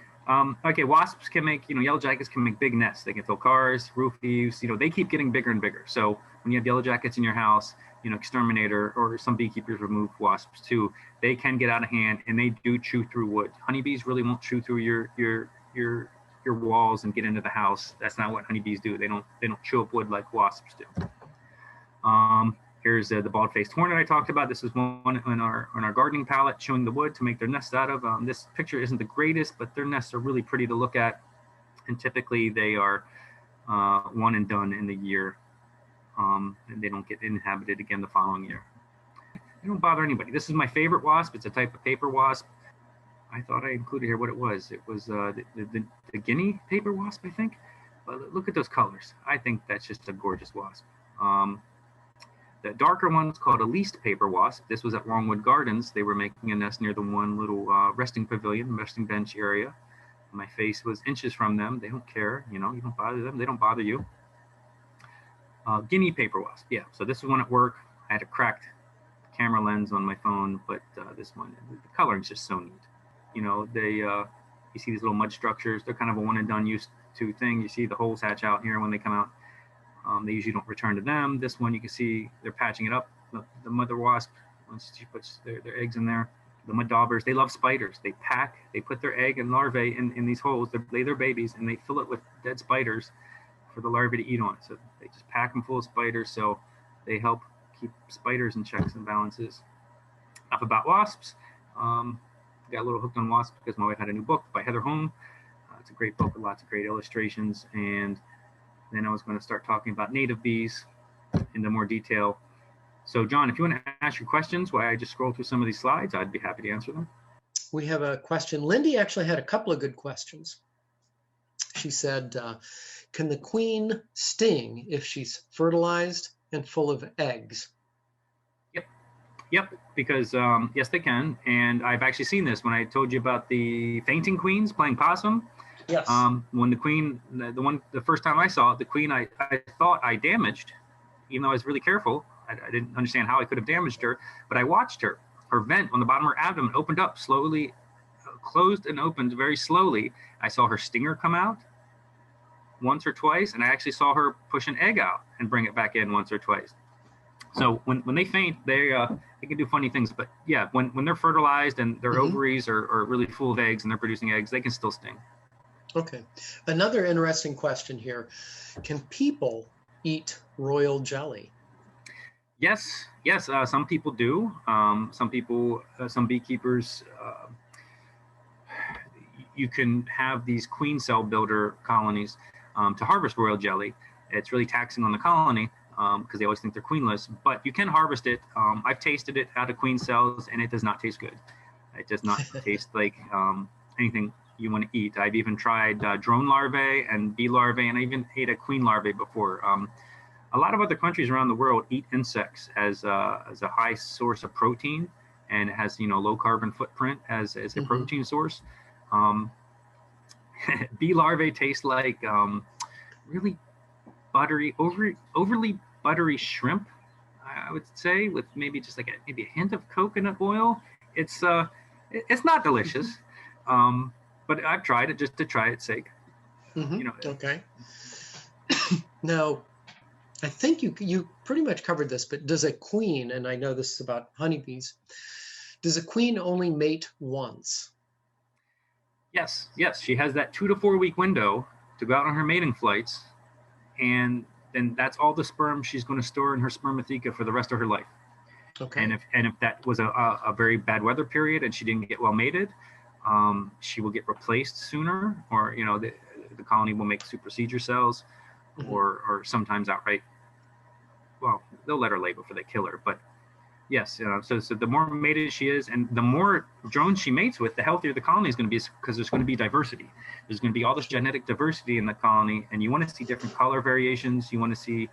Speaker 2: Okay, wasps can make, yellow jackets can make big nests. They can fill cars, roof eaves. They keep getting bigger and bigger. So when you have yellow jackets in your house, exterminator or some beekeepers remove wasps too. They can get out of hand, and they do chew through wood. Honeybees really won't chew through your walls and get into the house. That's not what honeybees do. They don't chew up wood like wasps do. Here's the bald-faced hornet I talked about. This is one on our gardening palette showing the wood to make their nests out of. This picture isn't the greatest, but their nests are really pretty to look at, and typically they are one and done in the year. And they don't get inhabited again the following year. They don't bother anybody. This is my favorite wasp. It's a type of paper wasp. I thought I included here what it was. It was the Guinea paper wasp, I think. But look at those colors. I think that's just a gorgeous wasp. The darker one is called a least paper wasp. This was at Longwood Gardens. They were making a nest near the one little resting pavilion, resting bench area. My face was inches from them. They don't care. You don't bother them. They don't bother you. Guinea paper wasp, yeah. So this is one at work. I had a cracked camera lens on my phone, but this one, the coloring is just so neat. You see these little mud structures. They're kind of a one and done use to thing. You see the holes hatch out here when they come out. They usually don't return to them. This one, you can see they're patching it up. The mother wasp, once she puts their eggs in there. The mud daubers, they love spiders. They put their egg and larvae in these holes. They lay their babies, and they fill it with dead spiders for the larvae to eat on. So they just pack them full of spiders, so they help keep spiders in checks and balances. Enough about wasps. Got a little hooked on wasps because my wife had a new book by Heather Holm. It's a great book with lots of great illustrations. And then I was going to start talking about native bees into more detail. So John, if you want to ask your questions while I just scroll through some of these slides, I'd be happy to answer them.
Speaker 1: We have a question. Lindy actually had a couple of good questions. She said, can the queen sting if she's fertilized and full of eggs?
Speaker 2: Yep. Yep, because yes, they can. And I've actually seen this when I told you about the fainting queens playing possum.
Speaker 1: Yes.
Speaker 2: When the queen, the first time I saw it, the queen, I thought I damaged, even though I was really careful. I didn't understand how I could have damaged her, but I watched her. Her vent on the bottom of her abdomen opened up slowly, closed and opened very slowly. I saw her stinger come out once or twice, and I actually saw her push an egg out and bring it back in once or twice. So when they faint, they can do funny things. But yeah, when they're fertilized and their ovaries are really full of eggs and they're producing eggs, they can still sting.
Speaker 1: Okay. Another interesting question here. Can people eat royal jelly?
Speaker 2: Yes. Some people do. Some beekeepers, you can have these queen cell builder colonies to harvest royal jelly. It's really taxing on the colony, because they always think they're queenless, but you can harvest it. I've tasted it out of queen cells, and it does not taste good. It does not taste like anything you want to eat. I've even tried drone larvae and bee larvae, and I even ate a queen larvae before. A lot of other countries around the world eat insects as a high source of protein, and it has low carbon footprint as a protein source. Bee larvae taste like really buttery, overly buttery shrimp, I would say, with maybe just like maybe a hint of coconut oil. It's not delicious, but I've tried it just to try its sake.
Speaker 1: Okay. Now, I think you pretty much covered this, but does a queen, and I know this is about honeybees, does a queen only mate once?
Speaker 2: Yes, she has that 2 to 4 week window to go out on her mating flights, and then that's all the sperm she's going to store in her spermatheca for the rest of her life.
Speaker 1: Okay.
Speaker 2: And if that was a very bad weather period and she didn't get well mated, she will get replaced sooner, or the colony will make supersedure cells, or sometimes outright. Well, they'll let her lay before they kill her, but yes. So the more mated she is, and the more drones she mates with, the healthier the colony is going to be, because there's going to be diversity. There's going to be all this genetic diversity in the colony, and you want to see different color variations. You want to see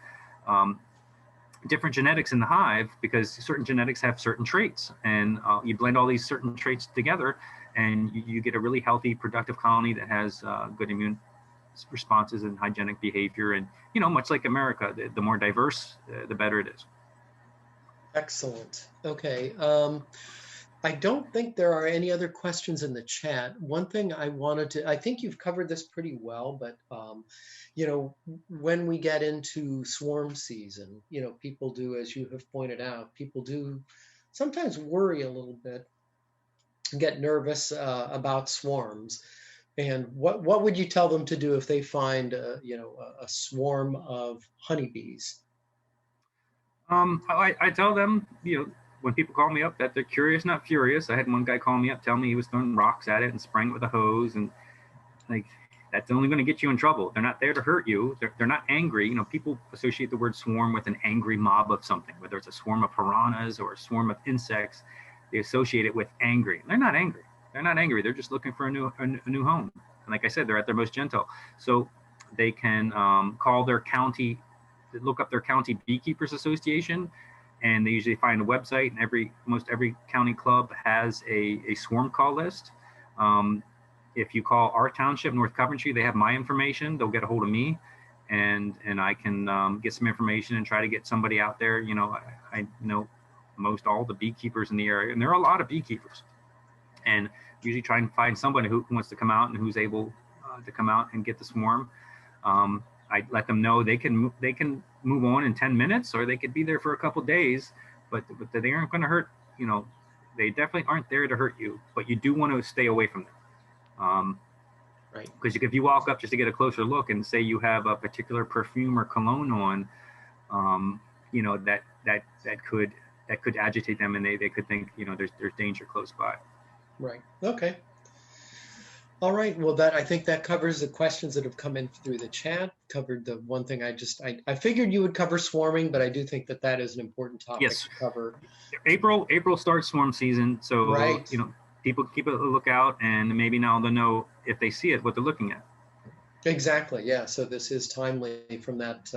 Speaker 2: different genetics in the hive, because certain genetics have certain traits, and you blend all these certain traits together, and you get a really healthy, productive colony that has good immune responses and hygienic behavior. And much like America, the more diverse, the better it is.
Speaker 1: Excellent. Okay. I don't think there are any other questions in the chat. One thing I think you've covered this pretty well, but when we get into swarm season, people do, as you have pointed out, people do sometimes worry a little bit, get nervous about swarms. And what would you tell them to do if they find a swarm of honeybees?
Speaker 2: I tell them, when people call me up, that they're curious, not furious. I had one guy call me up, tell me he was throwing rocks at it and spraying it with a hose, and that's only going to get you in trouble. They're not there to hurt you. They're not angry. People associate the word swarm with an angry mob of something, whether it's a swarm of piranhas or a swarm of insects. They associate it with angry. They're not angry. They're just looking for a new home. And like I said, they're at their most gentle. So they can call their county, look up their county beekeepers association, and they usually find a website, and most every county club has a swarm call list. If you call our township, North Coventry, they have my information. They'll get a hold of me, and I can get some information and try to get somebody out there. I know most all the beekeepers in the area, and there are a lot of beekeepers, and usually try and find somebody who wants to come out and who's able to come out and get the swarm. I let them know they can move on in 10 minutes, or they could be there for a couple days, but they aren't going to hurt. They definitely aren't there to hurt you, but you do want to stay away from them.
Speaker 1: Right.
Speaker 2: Because if you walk up just to get a closer look and say you have a particular perfume or cologne on, that could agitate them, and they could think there's danger close by.
Speaker 1: Right. Okay. All right. Well, I think that covers the questions that have come in through the chat. Covered the one thing I figured you would cover swarming, but I do think that is an important topic to cover.
Speaker 2: April starts swarm season, so
Speaker 1: right.
Speaker 2: People keep a lookout, and maybe now they'll know if they see it what they're looking at.
Speaker 1: Exactly. Yeah. So this is timely from that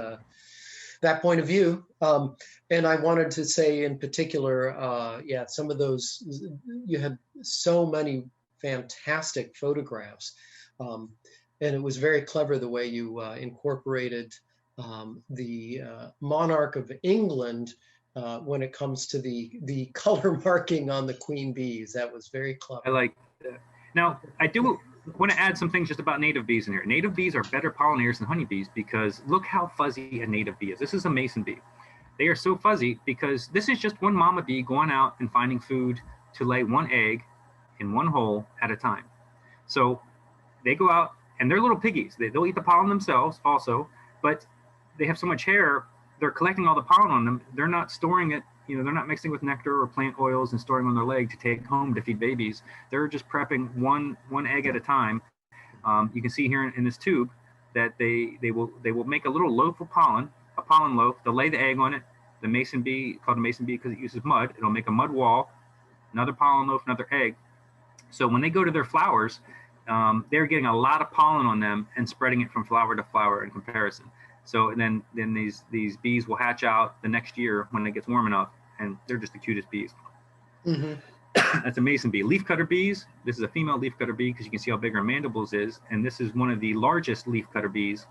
Speaker 1: that point of view. And I wanted to say in particular, yeah, some of those, you had so many fantastic photographs. And it was very clever the way you incorporated the monarch of England when it comes to the color marking on the queen bees. That was very clever.
Speaker 2: I like that. Now, I do want to add some things just about native bees in here. Native bees are better pollinators than honeybees because look how fuzzy a native bee is. This is a mason bee. They are so fuzzy because this is just one mama bee going out and finding food to lay one egg in one hole at a time. So they go out and they're little piggies. They'll eat the pollen themselves also, but they have so much hair, they're collecting all the pollen on them. They're not storing it, you know, they're not mixing with nectar or plant oils and storing on their leg to take home to feed babies. They're just prepping one egg at a time. You can see here in this tube that they will make a little loaf of pollen, a pollen loaf. They'll lay the egg on it. The mason bee, called a mason bee because it uses mud, it'll make a mud wall, another pollen loaf, another egg. So when they go to their flowers, they're getting a lot of pollen on them and spreading it from flower to flower in comparison. So then these bees will hatch out the next year when it gets warm enough, and they're just the cutest bees.
Speaker 1: Mm-hmm.
Speaker 2: That's a mason bee. Leafcutter bees. This is a female leafcutter bee because you can see how big her mandibles is, and this is one of the largest leafcutter bees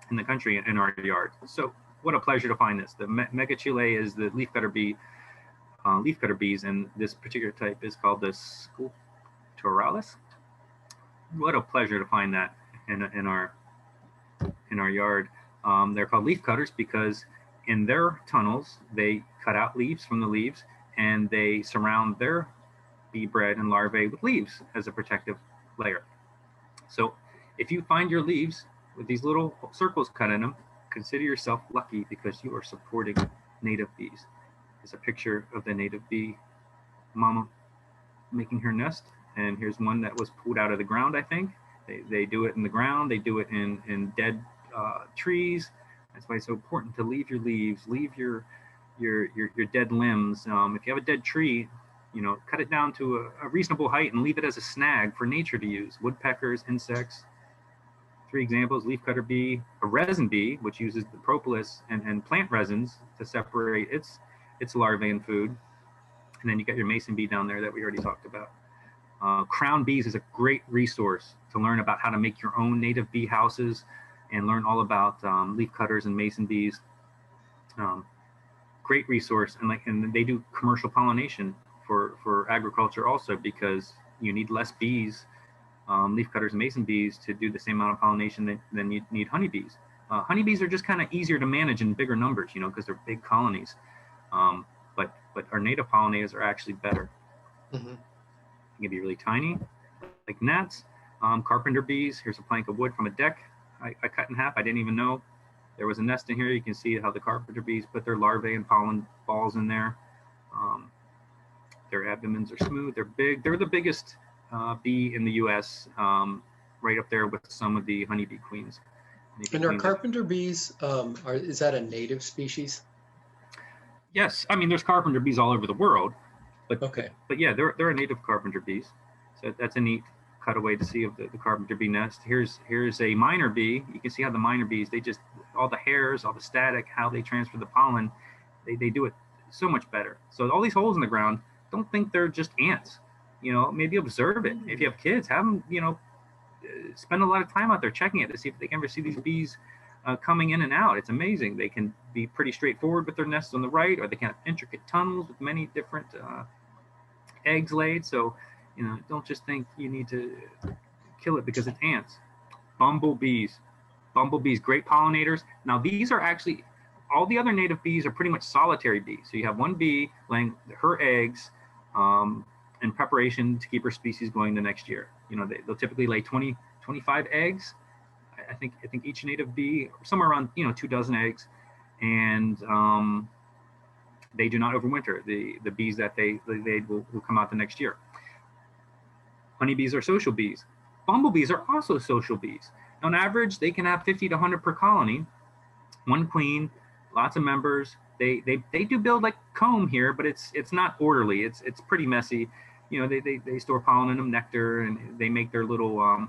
Speaker 2: in the country in our yard. So what a pleasure to find this. The Megachile is the leafcutter bee, leafcutter bees, and this particular type is called the Sculpturalis. What a pleasure to find that in our yard. They're called leaf cutters because in their tunnels they cut out leaves from the leaves and they surround their bee bread and larvae with leaves as a protective layer. So if you find your leaves with these little circles cut in them, consider yourself lucky because you are supporting native bees. There's a picture of the native bee mama making her nest, and here's one that was pulled out of the ground. I think they do it in the ground, they do it in dead trees. That's why it's so important to leave your leaves, leave your dead limbs. If you have a dead tree, you know, cut it down to a reasonable height and leave it as a snag for nature to use. Woodpeckers, insects. 3 examples: leafcutter bee, a resin bee, which uses the propolis and plant resins to separate its larvae and food. And then you got your mason bee down there that we already talked about. Crown bees is a great resource to learn about how to make your own native bee houses and learn all about leaf cutters and mason bees. Great resource, and they do commercial pollination for agriculture also because you need less bees, leaf cutters and mason bees, to do the same amount of pollination than you need honeybees. Honeybees are just kind of easier to manage in bigger numbers, you know, because they're big colonies. But our native pollinators are actually better.
Speaker 1: Mm-hmm.
Speaker 2: They can be really tiny, like gnats. Carpenter bees. Here's a plank of wood from a deck I cut in half. I didn't even know there was a nest in here. You can see how the carpenter bees put their larvae and pollen balls in there. Their abdomens are smooth. They're big. They're the biggest bee in the U.S., right up there with some of the honeybee queens.
Speaker 1: And are carpenter bees, is that a native species?
Speaker 2: Yes. I mean, there's carpenter bees all over the world. But,
Speaker 1: okay.
Speaker 2: But yeah, they're a native carpenter bees. So that's a neat cutaway to see of the carpenter bee nest. Here's a miner bee. You can see how the miner bees, they just, all the hairs, all the static, how they transfer the pollen, they do it so much better. So all these holes in the ground, don't think they're just ants. You know, maybe observe it. If you have kids, have them, you know, spend a lot of time out there checking it to see if they can ever see these bees coming in and out. It's amazing. They can be pretty straightforward with their nests on the right, or they can have intricate tunnels with many different eggs laid. So, you know, don't just think you need to kill it because it's ants. Bumblebees. Bumblebees, great pollinators. Now, these are actually, all the other native bees are pretty much solitary bees. So you have one bee laying her eggs in preparation to keep her species going the next year. You know, they'll typically lay 20, 25 eggs. I think each native bee, somewhere around, you know, 2 dozen eggs. And they do not overwinter. The bees that they will come out the next year. Honeybees are social bees. Bumblebees are also social bees. On average, they can have 50 to 100 per colony. One queen, lots of members. They do build like comb here, but it's not orderly. It's pretty messy. You know, they store pollen in them, nectar, and they make their little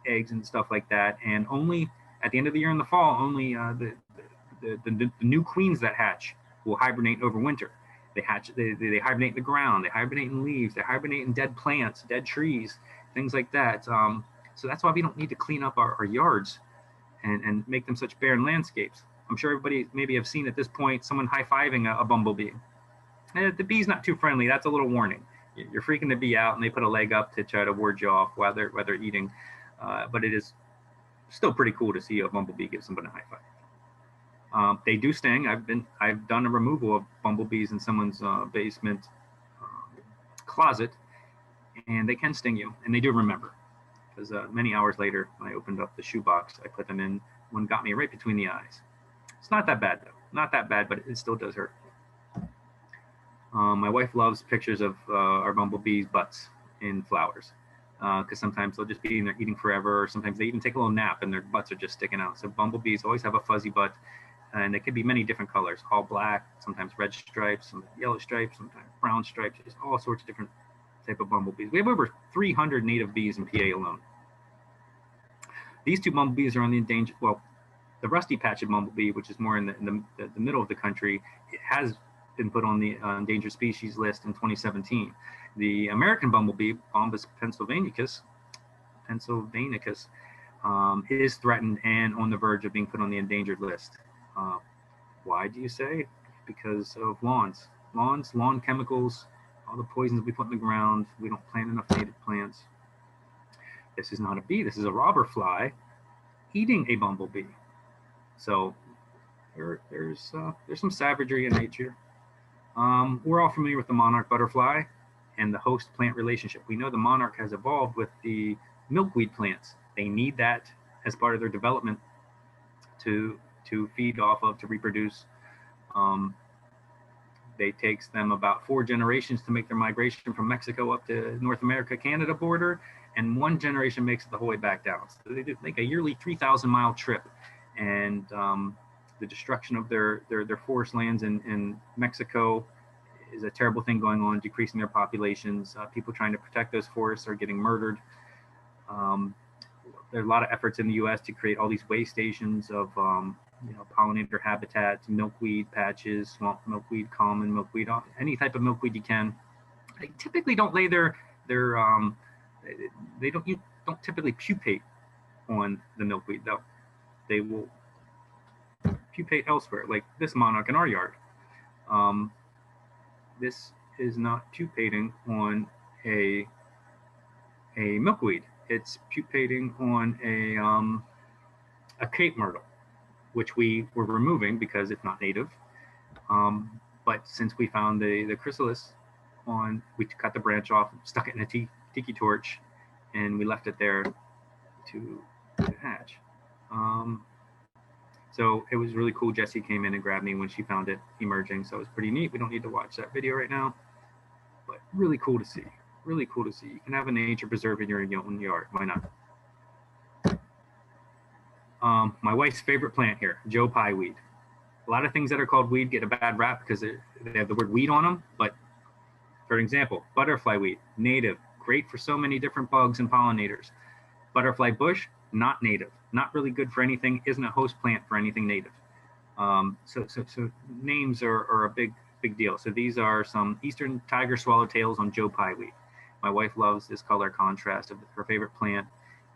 Speaker 2: eggs and stuff like that. And only at the end of the year in the fall, only the the new queens that hatch will hibernate over winter. They hatch, they hibernate in the ground, they hibernate in leaves, they hibernate in dead plants, dead trees, things like that. So that's why we don't need to clean up our yards and make them such barren landscapes. I'm sure everybody maybe have seen at this point someone high-fiving a bumblebee. The bee's not too friendly. That's a little warning. You're freaking the bee out, and they put a leg up to try to ward you off while they're eating. But it is still pretty cool to see a bumblebee give somebody a high five. They do sting. I've done a removal of bumblebees in someone's basement closet, and they can sting you, and they do remember. Because many hours later, when I opened up the shoebox, I put them in. One got me right between the eyes. It's not that bad though. Not that bad, but it still does hurt. My wife loves pictures of our bumblebees' butts in flowers, because sometimes they'll just be in there eating forever, or sometimes they even take a little nap and their butts are just sticking out. So bumblebees always have a fuzzy butt, and they could be many different colors, all black, sometimes red stripes, sometimes yellow stripes, sometimes brown stripes, just all sorts of different type of bumblebees. We have over 300 native bees in PA alone. These two bumblebees are on the endangered, well, the rusty-patched bumblebee, which is more in the middle of the country, it has been put on the endangered species list in 2017. The American bumblebee, Bombus pennsylvanicus, is threatened and on the verge of being put on the endangered list. Why do you say? Because of lawns, lawn chemicals, all the poisons we put in the ground. We don't plant enough native plants. This is not a bee. This is a robber fly eating a bumblebee. So there's some savagery in nature. We're all familiar with the monarch butterfly and the host-plant relationship. We know the monarch has evolved with the milkweed plants. They need that as part of their development to feed off of, to reproduce. It takes them about 4 generations to make their migration from Mexico up to North America, Canada border, and 1 generation makes it the whole way back down. So they make a yearly 3,000-mile trip, and the destruction of their forest lands in Mexico is a terrible thing going on, decreasing their populations. People trying to protect those forests are getting murdered. There are a lot of efforts in the U.S. to create all these way stations of pollinator habitats, milkweed patches, swamp milkweed, common milkweed, any type of milkweed you can. They typically don't lay you don't typically pupate on the milkweed though. They will pupate elsewhere, like this monarch in our yard. This is not pupating on a milkweed. It's pupating on a Cape myrtle, which we were removing because it's not native. But since we found the chrysalis we cut the branch off, stuck it in a tiki torch, and we left it there to hatch. So it was really cool. Jessie came in and grabbed me when she found it emerging. So it was pretty neat. We don't need to watch that video right now, but really cool to see. Really cool to see. You can have a nature preserve in your own yard. Why not? My wife's favorite plant here, Joe Pye weed. A lot of things that are called weed get a bad rap because they have the word weed on them. But for example, butterfly weed, native, great for so many different bugs and pollinators. Butterfly bush, not native, not really good for anything, isn't a host plant for anything native. So names are a big deal. So these are some eastern tiger swallowtails on Joe Pye weed. My wife loves this color contrast of her favorite plant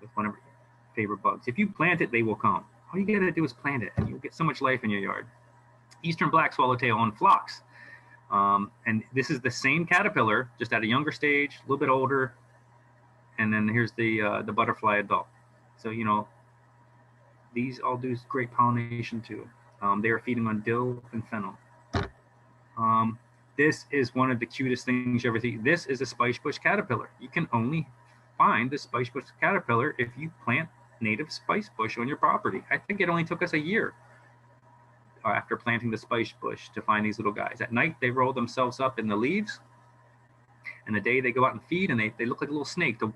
Speaker 2: with one of her favorite bugs. If you plant it, they will come. All you gotta do is plant it and you'll get so much life in your yard. Eastern black swallowtail on phlox. And this is the same caterpillar, just at a younger stage, a little bit older. And then here's the butterfly adult. So, these all do great pollination too. They are feeding on dill and fennel. This is one of the cutest things you ever see. This is a spice bush caterpillar. You can only find the spice bush caterpillar if you plant native spice bush on your property. I think it only took us a year after planting the spice bush to find these little guys. At night, they roll themselves up in the leaves, and the day they go out and feed, and they look like a little snake to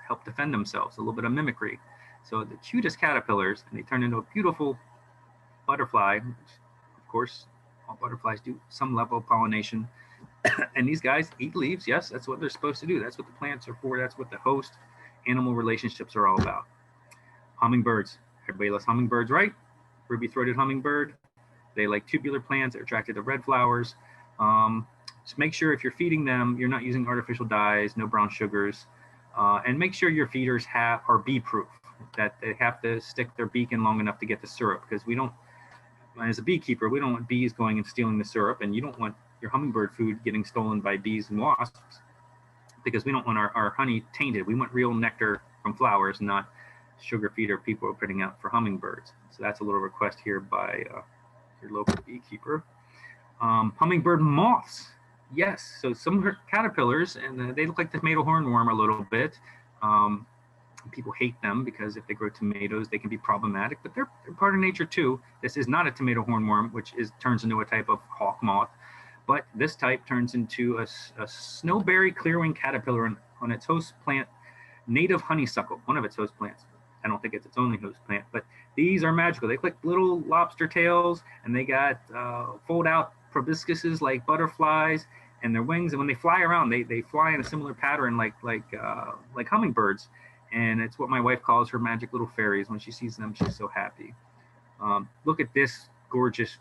Speaker 2: help defend themselves, a little bit of mimicry. So the cutest caterpillars, and they turn into a beautiful butterfly. Of course, all butterflies do some level of pollination. And these guys eat leaves. Yes, that's what they're supposed to do. That's what the plants are for. That's what the host animal relationships are all about. Hummingbirds. Everybody loves hummingbirds, right? Ruby-throated hummingbird. They like tubular plants. They're attracted to red flowers. Just make sure if you're feeding them, you're not using artificial dyes, no brown sugars, and make sure your feeders are bee-proof, that they have to stick their beak in long enough to get the syrup, because we don't, as a beekeeper, we don't want bees going and stealing the syrup, and you don't want your hummingbird food getting stolen by bees and wasps, because we don't want our honey tainted. We want real nectar from flowers, not sugar feeder people are putting out for hummingbirds. So that's a little request here by your local beekeeper. Hummingbird moths. Yes, so some are caterpillars, and they look like the tomato hornworm a little bit. People hate them because if they grow tomatoes, they can be problematic, but they're part of nature too. This is not a tomato hornworm, which turns into a type of hawk moth, but this type turns into a snowberry clearwing caterpillar on its host plant, native honeysuckle, one of its host plants. I don't think it's its only host plant, but these are magical. They look like little lobster tails, and they got fold out proboscises like butterflies, and their wings. And when they fly around, they fly in a similar pattern like hummingbirds. And it's what my wife calls her magic little fairies. When she sees them, she's so happy. Look at this gorgeous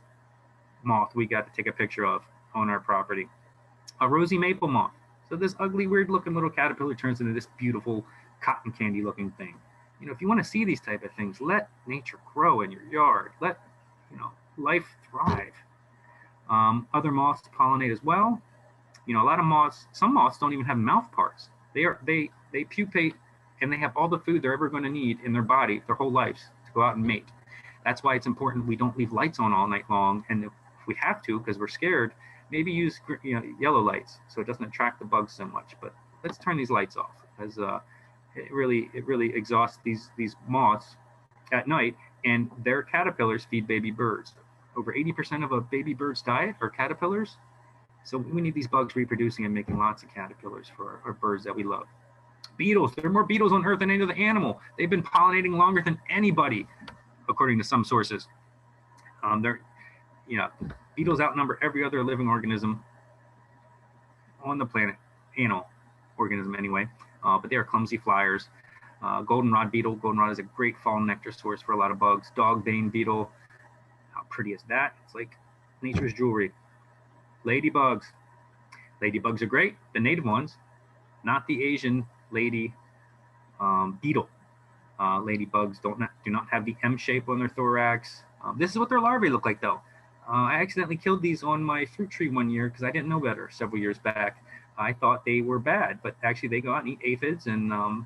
Speaker 2: moth we got to take a picture of on our property. A rosy maple moth. So this ugly, weird looking little caterpillar turns into this beautiful cotton candy looking thing. You know, if you want to see these type of things, let nature grow in your yard. Let, life thrive. Other moths pollinate as well. You know, a lot of moths, some moths don't even have mouth parts. They pupate, and they have all the food they're ever going to need in their body their whole lives to go out and mate. That's why it's important we don't leave lights on all night long, and if we have to because we're scared, maybe use yellow lights so it doesn't attract the bugs so much. But let's turn these lights off, as it really exhausts these moths at night, and their caterpillars feed baby birds. Over 80% of a baby bird's diet are caterpillars. So we need these bugs reproducing and making lots of caterpillars for our birds that we love. Beetles. There are more beetles on Earth than any other animal. They've been pollinating longer than anybody, according to some sources. Beetles outnumber every other living organism on the planet, animal organism anyway. But they are clumsy flyers. Goldenrod beetle. Goldenrod is a great fall nectar source for a lot of bugs. Dogbane beetle. How pretty is that? It's like nature's jewelry. Ladybugs. Ladybugs are great, the native ones, not the Asian lady beetle. Ladybugs do not have the M shape on their thorax. This is what their larvae look like, though. I accidentally killed these on my fruit tree one year because I didn't know better several years back. I thought they were bad, but actually they go out and eat aphids, and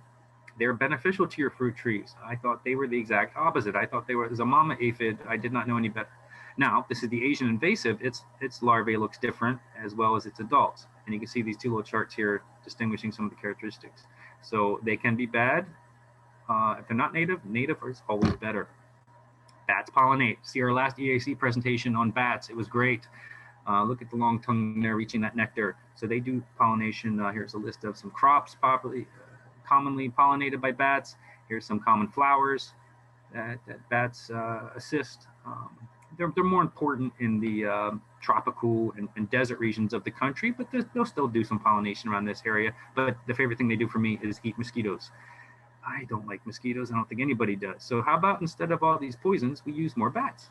Speaker 2: they're beneficial to your fruit trees. I thought they were the exact opposite. I thought they were as a mama aphid. I did not know any better. Now, this is the Asian invasive. Its larvae looks different as well as its adults. And you can see these two little charts here distinguishing some of the characteristics. So they can be bad. If they're not native is always better. Bats pollinate. See our last EAC presentation on bats. It was great. Look at the long tongue there reaching that nectar. So they do pollination. Here's a list of some crops commonly pollinated by bats. Here's some common flowers that bats assist. They're more important in the tropical and desert regions of the country, but they'll still do some pollination around this area. But the favorite thing they do for me is eat mosquitoes. I don't like mosquitoes. I don't think anybody does. So how about instead of all these poisons, we use more bats?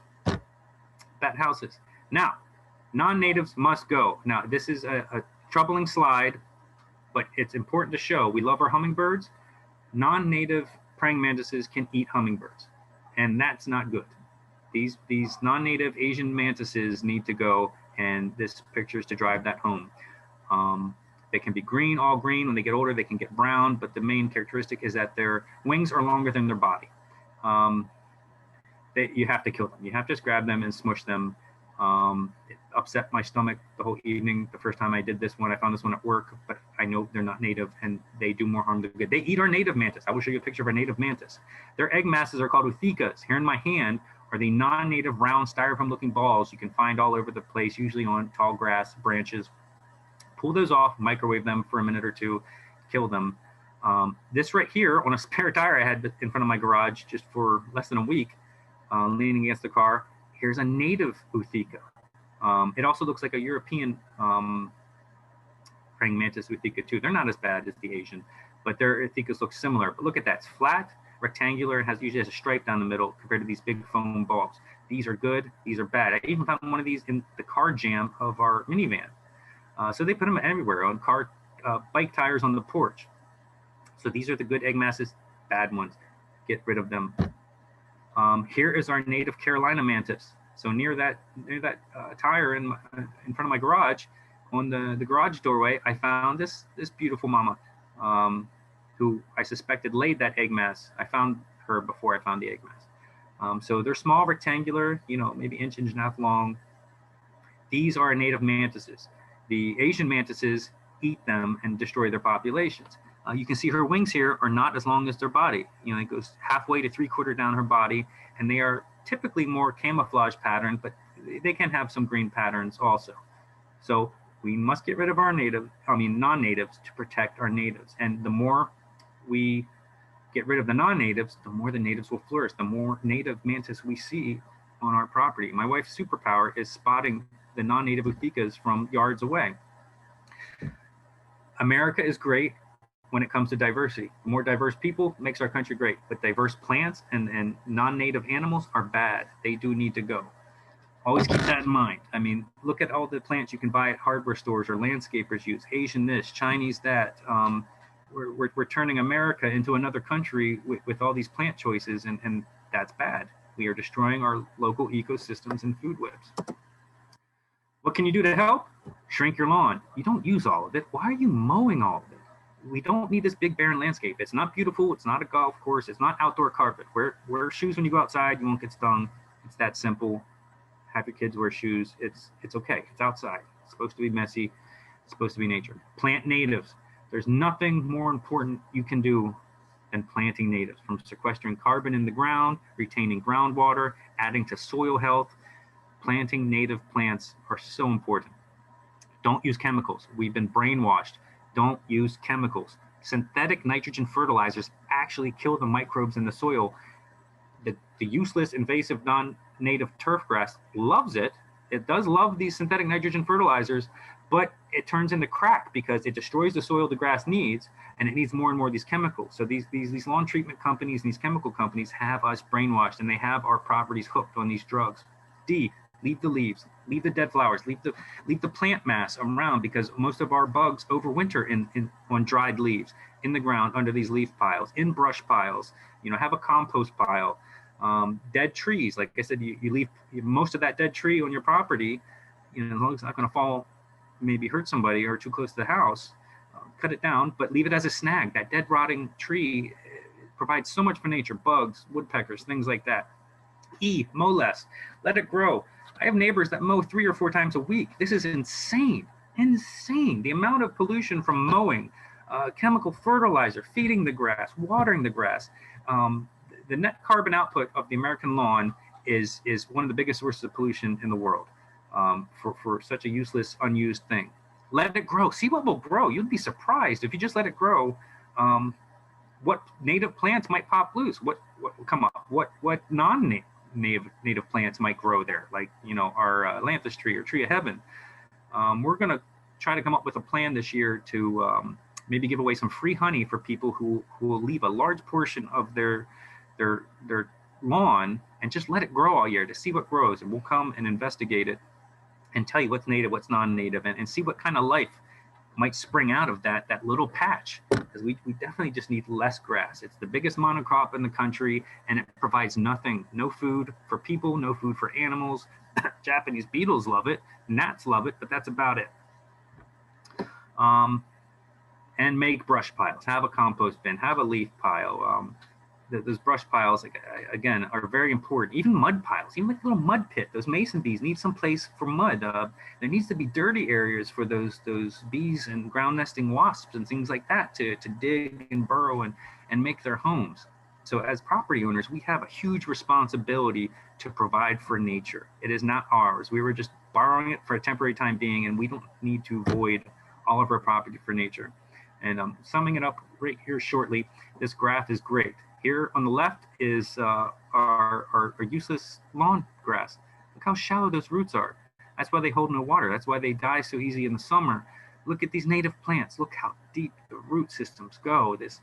Speaker 2: Bat houses. Now, non-natives must go. Now, this is a troubling slide, but it's important to show. We love our hummingbirds. Non-native praying mantises can eat hummingbirds, and that's not good. These non-native Asian mantises need to go, and this picture is to drive that home. They can be green, all green. When they get older, they can get brown, but the main characteristic is that their wings are longer than their body. You have to kill them. You have to just grab them and smush them. It upset my stomach the whole evening. The first time I did this one, I found this one at work, but I know they're not native and they do more harm than good. They eat our native mantis. I will show you a picture of our native mantis. Their egg masses are called euthecas. Here in my hand are the non-native round styrofoam-looking balls you can find all over the place, usually on tall grass, branches. Pull those off, microwave them for a minute or two, kill them. This right here on a spare tire I had in front of my garage just for less than a week, leaning against the car. Here's a native eutheca. It also looks like a European praying mantis eutheca too. They're not as bad as the Asian, but their euthecas look similar. But look at that, it's flat, rectangular, and usually has a stripe down the middle compared to these big foam balls. These are good, these are bad. I even found one of these in the car jam of our minivan. So they put them everywhere, on car bike tires on the porch. So these are the good egg masses, bad ones. Get rid of them. Here is our native Carolina mantis. So near that tire in front of my garage, on the garage doorway, I found this beautiful mama, who I suspected laid that egg mass. I found her before I found the egg mass. So they're small, rectangular, maybe inch and a half long. These are native mantises. The Asian mantises eat them and destroy their populations. You can see her wings here are not as long as their body. It goes halfway to 3/4 down her body, and they are typically more camouflage patterned, but they can have some green patterns also. So we must get rid of our non-natives to protect our natives. And the more we get rid of the non-natives, the more the natives will flourish, the more native mantis we see on our property. My wife's superpower is spotting the non-native uficas from yards away. America is great when it comes to diversity. The more diverse people makes our country great, but diverse plants and non-native animals are bad. They do need to go. Always keep that in mind. I mean, look at all the plants you can buy at hardware stores or landscapers use. Asian this, Chinese that. We're turning America into another country with all these plant choices, and that's bad. We are destroying our local ecosystems and food webs. What can you do to help? Shrink your lawn. You don't use all of it. Why are you mowing all of it? We don't need this big barren landscape. It's not beautiful. It's not a golf course. It's not outdoor carpet. Wear shoes when you go outside. You won't get stung. It's that simple. Have your kids wear shoes. It's okay. It's outside. It's supposed to be messy. It's supposed to be nature. Plant natives. There's nothing more important you can do than planting natives, from sequestering carbon in the ground, retaining groundwater, adding to soil health. Planting native plants are so important. Don't use chemicals. We've been brainwashed. Don't use chemicals. Synthetic nitrogen fertilizers actually kill the microbes in the soil. The useless invasive non-native turf grass loves it. It does love these synthetic nitrogen fertilizers, but it turns into crack because it destroys the soil the grass needs, and it needs more and more of these chemicals. So these lawn treatment companies and these chemical companies have us brainwashed, and they have our properties hooked on these drugs. Leave the leaves, leave the dead flowers, leave the plant mass around, because most of our bugs overwinter on dried leaves, in the ground, under these leaf piles, in brush piles. Have a compost pile. Dead trees, like I said, you leave most of that dead tree on your property, as long as it's not going to fall, maybe hurt somebody or too close to the house, cut it down, but leave it as a snag. That dead rotting tree provides so much for nature, bugs, woodpeckers, things like that. Mow less, let it grow. I have neighbors that mow 3 or 4 times a week. This is insane. The amount of pollution from mowing, chemical fertilizer, feeding the grass, watering the grass. The net carbon output of the American lawn is one of the biggest sources of pollution in the world, for such a useless, unused thing. Let it grow. See what will grow. You'd be surprised if you just let it grow. What native plants might pop loose? What come up? What non-native plants might grow there? Like our lanthus tree or tree of heaven. We're gonna try to come up with a plan this year to maybe give away some free honey for people who will leave a large portion of their lawn and just let it grow all year to see what grows, and we'll come and investigate it and tell you what's native, what's non-native, and see what kind of life might spring out of that little patch, because we definitely just need less grass. It's the biggest monocrop in the country, and it provides nothing, no food for people, no food for animals. Japanese beetles love it, gnats love it, but that's about it. And make brush piles, have a compost bin, have a leaf pile. Those brush piles, again, are very important. Even mud piles, even like a little mud pit. Those mason bees need some place for mud. There needs to be dirty areas for those bees and ground nesting wasps and things like that to dig and burrow and make their homes. So as property owners, we have a huge responsibility to provide for nature. It is not ours. We were just borrowing it for a temporary time being, and we don't need to void all of our property for nature. And summing it up right here shortly, this graph is great. Here on the left is our useless lawn grass. Look how shallow those roots are. That's why they hold no water. That's why they die so easy in the summer. Look at these native plants. Look how deep the root systems go. This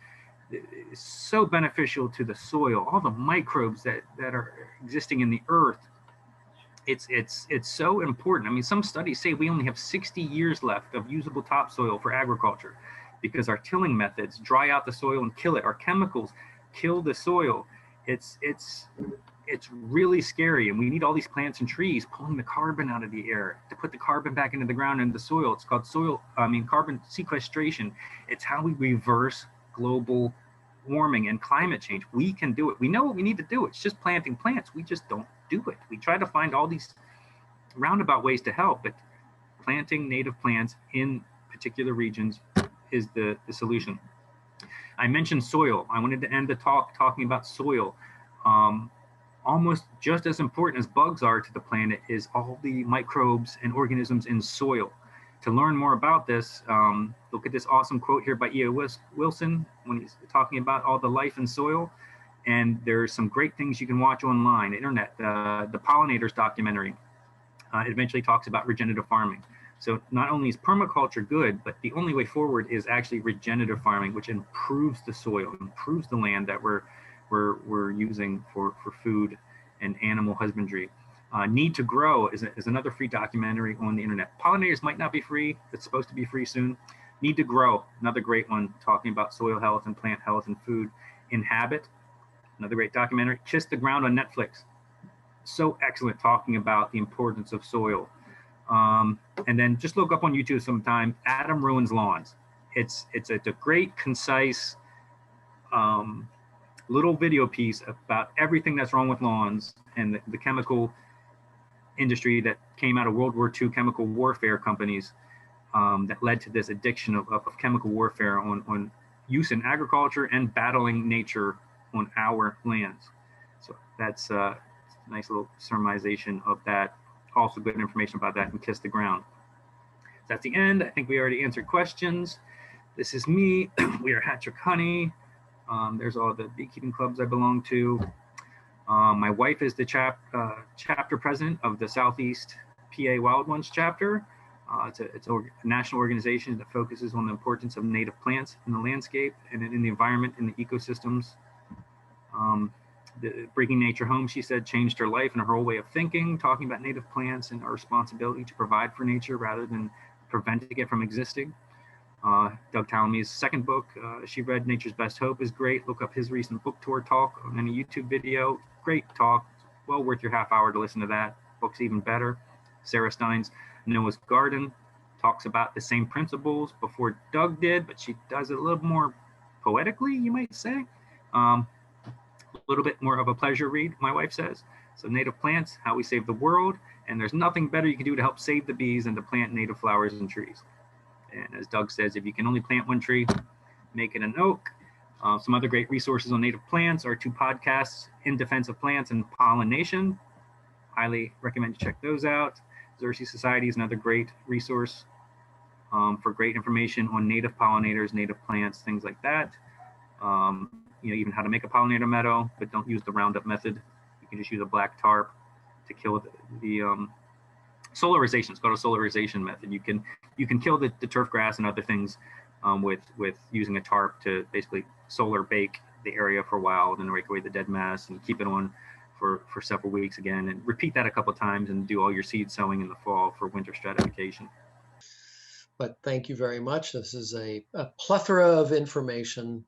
Speaker 2: is so beneficial to the soil. All the microbes that are existing in the earth it's so important. I mean, some studies say we only have 60 years left of usable topsoil for agriculture because our tilling methods dry out the soil and kill it. Our chemicals kill the soil. It's really scary, and we need all these plants and trees pulling the carbon out of the air to put the carbon back into the ground and the soil. It's called carbon sequestration. It's how we reverse global warming and climate change. We can do it. We know what we need to do. It's just planting plants. We just don't do it. We try to find all these roundabout ways to help, but planting native plants in particular regions is the solution. I mentioned soil. I wanted to end the talk talking about soil. Almost just as important as bugs are to the planet is all the microbes and organisms in soil. To learn more about this, look at this awesome quote here by E.A. Wilson when he's talking about all the life in soil. And there's some great things you can watch online, internet, the Pollinators documentary. It eventually talks about regenerative farming. So not only is permaculture good, but the only way forward is actually regenerative farming, which improves the soil, improves the land that we're using for food and animal husbandry. Need to Grow is another free documentary on the internet. Pollinators might not be free. It's supposed to be free soon. Need to Grow, another great one talking about soil health and plant health and food. Inhabit, another great documentary. Kiss the Ground on Netflix. So excellent, talking about the importance of soil. And then just look up on YouTube sometime, Adam Ruins Lawns. It's a great, concise little video piece about everything that's wrong with lawns and the chemical industry that came out of World War II, chemical warfare companies that led to this addiction of chemical warfare on use in agriculture and battling nature on our lands. So that's a nice little summarization of that. Also good information about that in Kiss the Ground. So that's the end. I think we already answered questions. This is me. We are Hattrick Honey. There's all the beekeeping clubs I belong to. My wife is the chapter president of the Southeast PA Wild Ones chapter. It's a national organization that focuses on the importance of native plants in the landscape and in the environment and the ecosystems. Bringing nature home, she said, changed her life and her whole way of thinking, talking about native plants and our responsibility to provide for nature rather than preventing it from existing. Doug Tallamy's second book, she read Nature's Best Hope, is great. Look up his recent book tour talk on any YouTube video. Great talk. Well worth your half hour to listen to that. Book's even better. Sarah Stein's Noah's Garden talks about the same principles before Doug did, but she does it a little more poetically, you might say. A little bit more of a pleasure read, my wife says. So native plants, how we save the world, and there's nothing better you can do to help save the bees than to plant native flowers and trees. And as Doug says, if you can only plant one tree, make it an oak. Some other great resources on native plants are 2 podcasts, In Defense of Plants and Pollination. Highly recommend you check those out. Xerces Society is another great resource for great information on native pollinators, native plants, things like that. Even how to make a pollinator meadow, but don't use the Roundup method. You can just use a black tarp to kill the solarization. It's called a solarization method. You can kill the turf grass and other things with using a tarp to basically solar bake the area for a while, then rake away the dead mass and keep it on for several weeks again, and repeat that a couple of times and do all your seed sowing in the fall for winter stratification.
Speaker 1: But thank you very much. This is a plethora of information.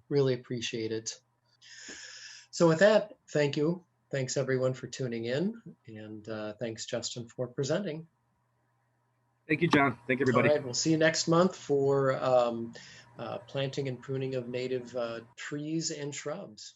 Speaker 1: Really appreciate it. So with that, thank you. Thanks everyone for tuning in, and thanks Justin for presenting.
Speaker 2: Thank you, John. Thank you, everybody.
Speaker 1: All right, we'll see you next month for planting and pruning of native trees and shrubs.